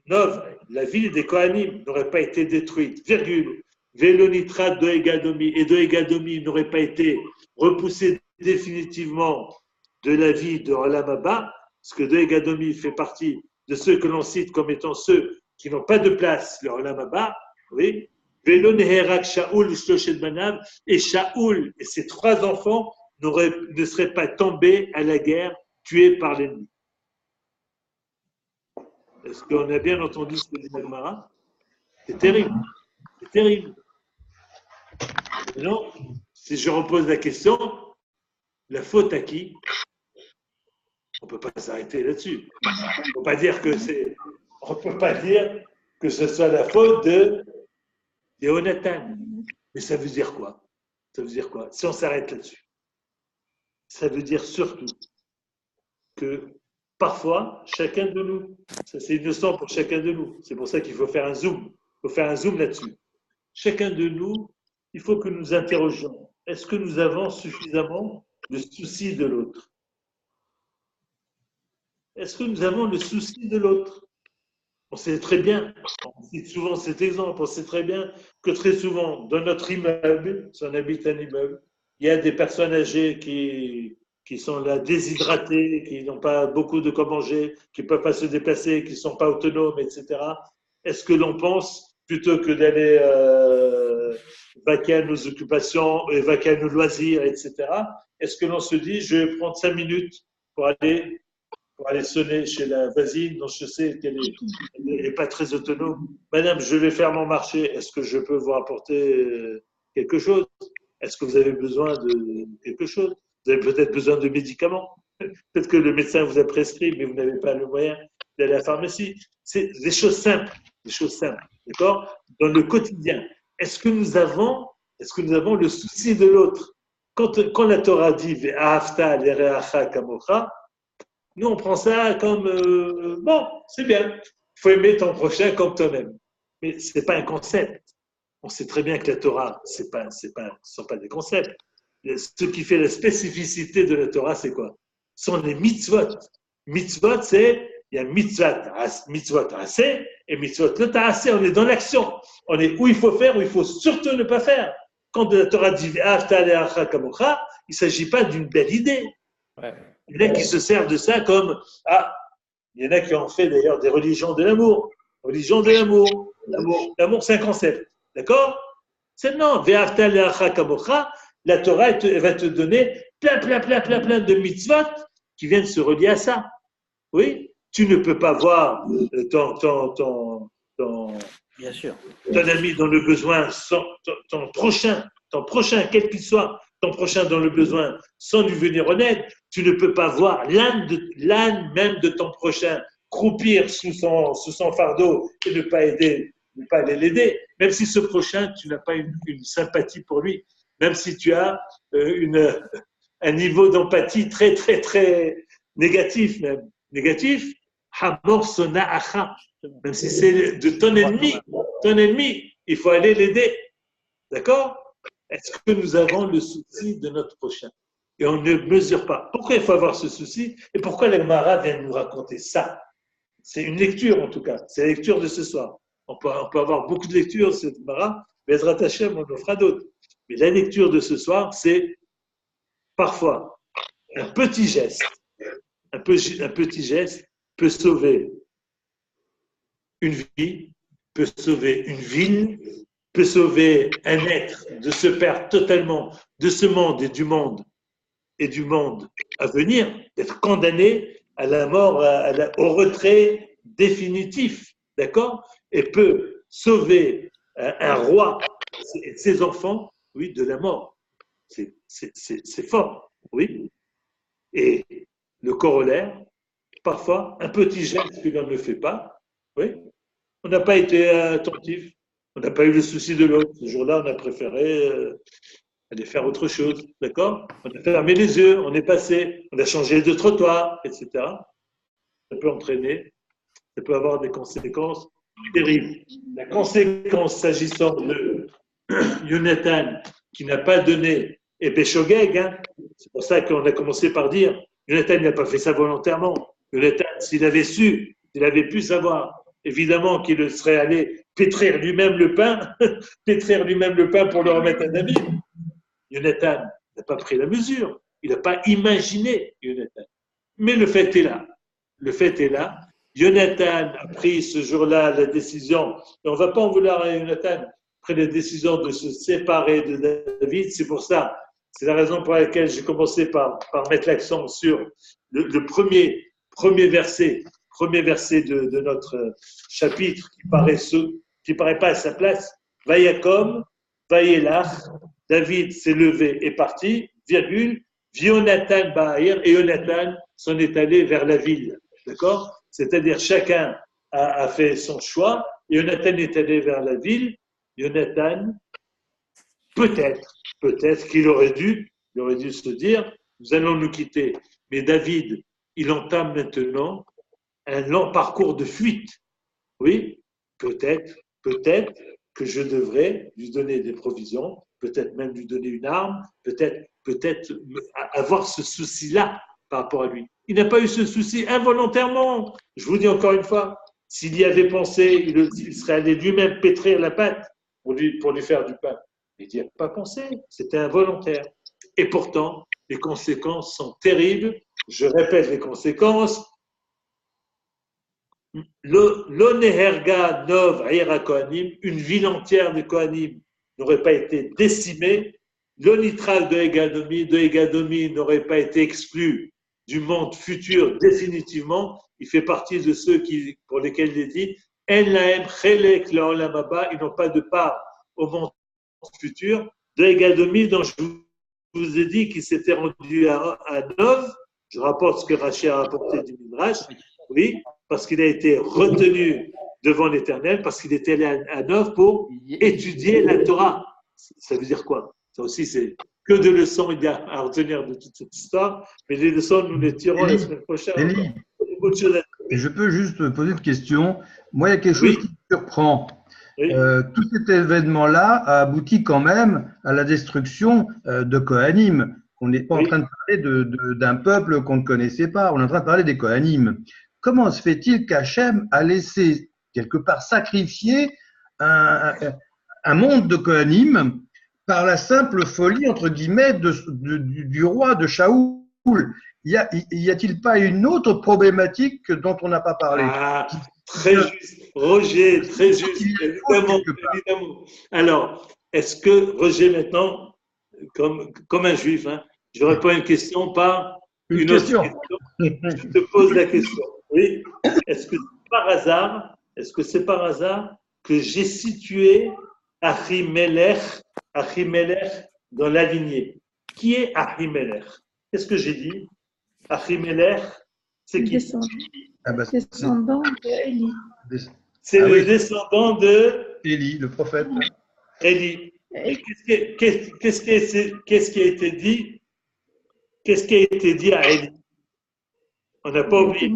S2: Nov, la ville des Kohanim, n'aurait pas été détruite, virgule. Vélonitra Doegadomi, et Doegadomi n'aurait pas été repoussé définitivement de la vie de Olam Haba, parce que Doegadomi fait partie de ceux que l'on cite comme étant ceux qui n'ont pas de place, le Olam Haba, oui. Velo Neherak Shaoul Shloshet Banav, et Shaoul et ses 3 enfants ne seraient pas tombés à la guerre, tués par l'ennemi. Est-ce qu'on a bien entendu ce que dit la Gemara? C'est terrible. C'est terrible. Non, si je repose la question, la faute à qui? On ne peut pas s'arrêter là-dessus. On ne peut pas dire que ce soit la faute de Yehonatan. Mais ça veut dire quoi? Ça veut dire quoi? Si on s'arrête là-dessus, ça veut dire surtout que parfois, chacun de nous, ça c'est une leçon pour chacun de nous, c'est pour ça qu'il faut faire un zoom, là-dessus. Chacun de nous, il faut que nous interrogions, est-ce que nous avons suffisamment le souci de l'autre? Est-ce que nous avons le souci de l'autre? On sait très bien, on cite souvent cet exemple, on sait très bien que très souvent, dans notre immeuble, si on habite un immeuble, il y a des personnes âgées qui sont là déshydratées, qui n'ont pas beaucoup de quoi manger, qui ne peuvent pas se déplacer, qui ne sont pas autonomes, etc. Est-ce que l'on pense, plutôt que d'aller vaquer à nos occupations, vaquer à nos loisirs, etc., est-ce que l'on se dit, je vais prendre 5 minutes pour aller sonner chez la voisine dont je sais qu'elle n'est pas très autonome. Madame, je vais faire mon marché. Est-ce que je peux vous apporter quelque chose? Est-ce que vous avez besoin de quelque chose? Vous avez peut-être besoin de médicaments. Peut-être que le médecin vous a prescrit, mais vous n'avez pas le moyen d'aller à la pharmacie. C'est des choses simples, d'accord? Dans le quotidien. Est-ce que nous avons le souci de l'autre? Quand la Torah dit « Ve'ahavta l'ereacha kamocha », nous, on prend ça comme bon, c'est bien. Il faut aimer ton prochain comme toi-même. Mais ce n'est pas un concept. On sait très bien que la Torah, ce ne sont pas des concepts. Ce qui fait la spécificité de la Torah, c'est quoi? Ce sont les mitzvot. Mitzvot, c'est Il y a mitzvot assez et mitzvot le assez. On est dans l'action. On est où il faut faire, où il faut surtout ne pas faire. Quand la Torah dit Ve'ahavta le'acha kamocha, il ne s'agit pas d'une belle idée.
S4: Ouais.
S2: Il y en a qui se servent de ça comme il y en a qui ont fait d'ailleurs des religions de l'amour. Religion de l'amour. L'amour, c'est un concept. D'accord? C'est non. Ve'ahavta le'acha kamocha, la Torah elle va te donner plein de mitzvot qui viennent se relier à ça. Oui? Tu ne peux pas voir ton
S4: Bien sûr.
S2: Ton ami dans le besoin, ton prochain, quel qu'il soit, ton prochain dans le besoin, sans lui venir en aide. Tu ne peux pas voir l'âne même de ton prochain croupir sous son fardeau et ne pas aller l'aider. Même si ce prochain, tu n'as pas une sympathie pour lui, même si tu as un niveau d'empathie très, très, très négatif même. Négatif, Hamor Sona Acha. Même si c'est de ton ennemi, il faut aller l'aider. D'accord? Est-ce que nous avons le souci de notre prochain? Et on ne mesure pas. Pourquoi il faut avoir ce souci? Et pourquoi la Gemara vient nous raconter ça? C'est une lecture en tout cas. C'est la lecture de ce soir. On peut avoir beaucoup de lectures, cette Gemara. Bezrat Hashem, on en fera d'autres. Mais la lecture de ce soir, c'est parfois un petit geste. Un petit geste peut sauver une vie, peut sauver une ville, peut sauver un être de se perdre totalement de ce monde et du monde à venir, d'être condamné à la mort, au retrait définitif, d'accord? Et peut sauver un roi et ses enfants, oui, de la mort. C'est fort, oui. Et le corollaire, parfois, un petit geste que l'on ne fait pas, oui. On n'a pas été attentif, on n'a pas eu le souci de l'autre. Ce jour-là, on a préféré aller faire autre chose, d'accord? On a fermé les yeux, on est passé, on a changé de trottoir, etc. Ça peut entraîner, ça peut avoir des conséquences terribles. La conséquence s'agissant de Jonathan, qui n'a pas donné Epeshogeg, c'est pour ça qu'on a commencé par dire, Jonathan n'a pas fait ça volontairement. Jonathan, s'il avait su, s'il avait pu savoir, évidemment qu'il serait allé pétrir lui-même le pain pour le remettre à David. Jonathan n'a pas pris la mesure, il n'a pas imaginé Jonathan. Mais le fait est là. Le fait est là. Jonathan a pris ce jour-là la décision, et on ne va pas en vouloir à Jonathan, pris la décision de se séparer de David. C'est pour ça, c'est la raison pour laquelle j'ai commencé par mettre l'accent sur le premier verset de notre chapitre qui paraît pas à sa place. Vayakom, Vayelach, David s'est levé et parti, virgule, Jonathan Ba'ir, et Jonathan s'en est allé vers la ville. D'accord? C'est-à-dire chacun a fait son choix, et Jonathan est allé vers la ville. Jonathan, peut-être qu'il aurait dû se dire, nous allons nous quitter. Mais David, il entame maintenant un lent parcours de fuite. Oui, peut-être que je devrais lui donner des provisions, peut-être même lui donner une arme, peut-être avoir ce souci-là par rapport à lui. Il n'a pas eu ce souci involontairement. Je vous dis encore une fois, s'il y avait pensé, il serait allé lui-même pétrir la pâte pour lui faire du pain. Il n'y a pas pensé, c'était involontaire. Et pourtant, les conséquences sont terribles. Je répète les conséquences. L'Oneherga Nov Aira Kohanim, une ville entière de Kohanim n'aurait pas été décimée. L'Onitral de Egadomi n'aurait pas été exclu du monde futur définitivement. Il fait partie de ceux pour lesquels il est dit En laem chelek leolam haba, ils n'ont pas de part au monde futur. De Egadomi, dont je vous ai dit qu'il s'était rendu à Nov, je rapporte ce que Rashi a rapporté du Midrash, oui, parce qu'il a été retenu devant l'Éternel, parce qu'il était allé à Nov pour étudier la Torah. Ça veut dire quoi? Ça aussi, c'est que de leçons il y a à retenir de toute cette histoire, mais les leçons, nous les tirons la semaine prochaine.
S3: Je peux juste poser une question. Moi, il y a quelque chose qui me surprend.
S2: Oui.
S3: Tout cet événement-là a abouti quand même à la destruction de Kohanim. On n'est pas en train de parler d'un peuple qu'on ne connaissait pas, on est en train de parler des Kohanim. comment se fait-il qu'Hachem a laissé quelque part sacrifier un monde de Kohanim par la simple folie, entre guillemets, du roi de Shaoul? Y a-t-il pas une autre problématique dont on n'a pas parlé?
S2: Très juste, Roger, très juste, évidemment. Alors, est-ce que, Roger, maintenant, comme un juif, hein, je réponds à une question par une autre question. Je te pose la question. Oui. Est-ce que c'est par hasard que j'ai situé Achimelech dans la lignée? Qui est Achimelech? Qu'est-ce que j'ai dit? Achimelech, c'est qui?
S6: Descendant d'Élie.
S2: C'est le descendant de
S3: Élie, le prophète.
S2: Élie. Qu'est-ce qui a été dit? Qu'est-ce qui a été dit à Élie? On n'a pas oublié.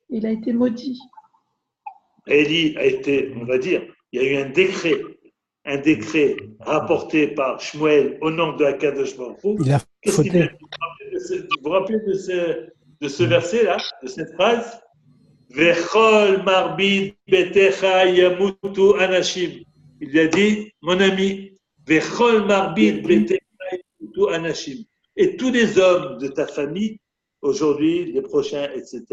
S6: Il a été maudit.
S2: Élie a été, on va dire, il y a eu un décret rapporté par Shmuel au nom de Akadosh Baruch Hu.
S10: Il a fauté.
S2: Vous vous rappelez de ce verset-là, de cette phrase? Vechol marbid betecha yamutu anashim. Il lui a dit, mon ami, Vechol marbid betecha yamutu anashim. Et tous les hommes de ta famille, aujourd'hui, les prochains, etc.,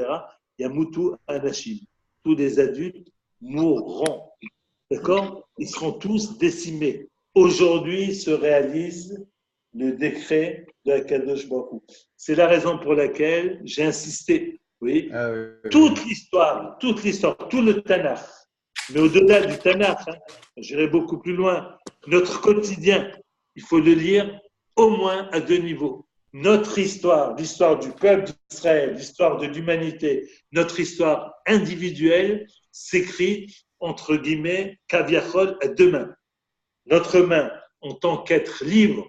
S2: yamutu anashim. Tous les adultes mourront. D'accord? Ils seront tous décimés. Aujourd'hui se réalise le décret de Akadosh Baruch Hu. C'est la raison pour laquelle j'ai insisté. Oui. Toute l'histoire, tout le Tanakh, mais au-delà du Tanakh, j'irai beaucoup plus loin, notre quotidien, il faut le lire au moins à deux niveaux. Notre histoire, l'histoire du peuple d'Israël, l'histoire de l'humanité, notre histoire individuelle s'écrit entre guillemets, kaviachol, à deux mains. Notre main, en tant qu'être libre,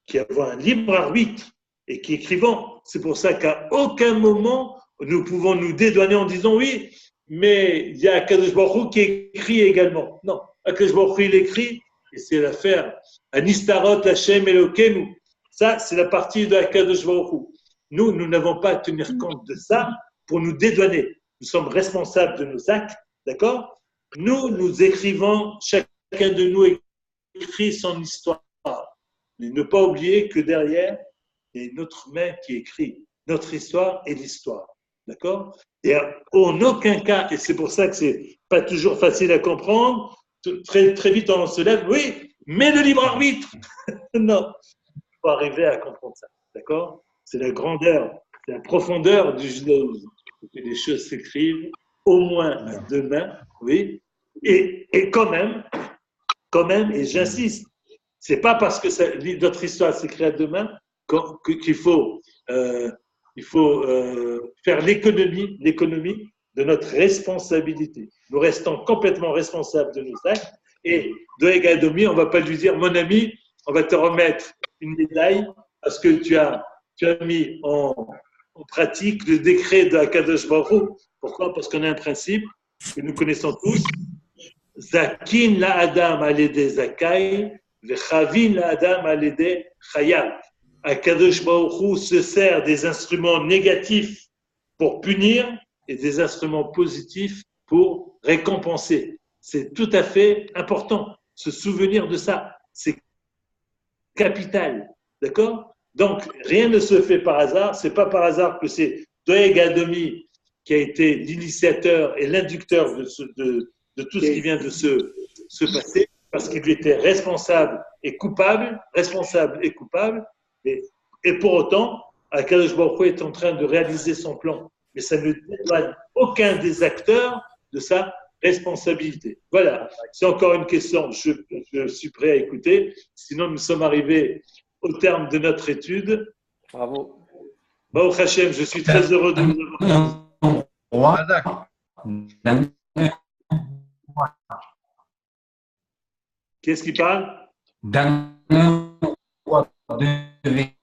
S2: qui avons un libre arbitre et qui écrivons, c'est pour ça qu'à aucun moment nous pouvons nous dédouaner en disant oui, mais il y a Akadosh Baruch Hu qui écrit également. Non, Akadosh Baruch Hu il écrit, et c'est l'affaire Anistarot Hashem Elokeinu. Ça, c'est la partie de Akadosh Baruch Hu. Nous n'avons pas à tenir compte de ça pour nous dédouaner. Nous sommes responsables de nos actes, d'accord? Nous écrivons, chacun de nous écrit son histoire. Mais ne pas oublier que derrière, il y a une autre main qui écrit notre histoire et l'histoire. D'accord? Et en aucun cas, et c'est pour ça que c'est pas toujours facile à comprendre, très, très vite on se lève, oui, mais le libre arbitre. Non, il faut arriver à comprendre ça. D'accord? C'est la grandeur, c'est la profondeur du judaïsme. Que les choses s'écrivent au moins à deux mains, oui, et quand même, et j'insiste, c'est pas parce que notre histoire s'écrit à deux mains qu'il faut, faire l'économie de notre responsabilité. Nous restons complètement responsables de nos actes, et Doeg Adomi, on ne va pas lui dire, mon ami, on va te remettre une médaille parce que tu as mis en pratique le décret de Akadosh Baruch Hu. Pourquoi? Parce qu'on a un principe que nous connaissons tous. Zakin la Adam alédé Zakai, vechavin la Adam alédé Chayav. Akadosh Baruch Hu se sert des instruments négatifs pour punir et des instruments positifs pour récompenser. C'est tout à fait important, se souvenir de ça. C'est capital. D'accord? Donc, rien ne se fait par hasard. Ce n'est pas par hasard que c'est Doeg Adomi qui a été l'initiateur et l'inducteur de tout ce qui vient de se passer, parce qu'il était responsable et coupable, et pour autant, Akadosh Baruch Hu est en train de réaliser son plan. Mais ça ne dédouane aucun des acteurs de sa responsabilité. Voilà, c'est encore une question, je suis prêt à écouter. Sinon, nous sommes arrivés au terme de notre étude.
S4: Bravo.
S2: Baruch Hashem, je suis très heureux de vous avoir. Qu'est-ce qui parle?
S7: D'un roi devait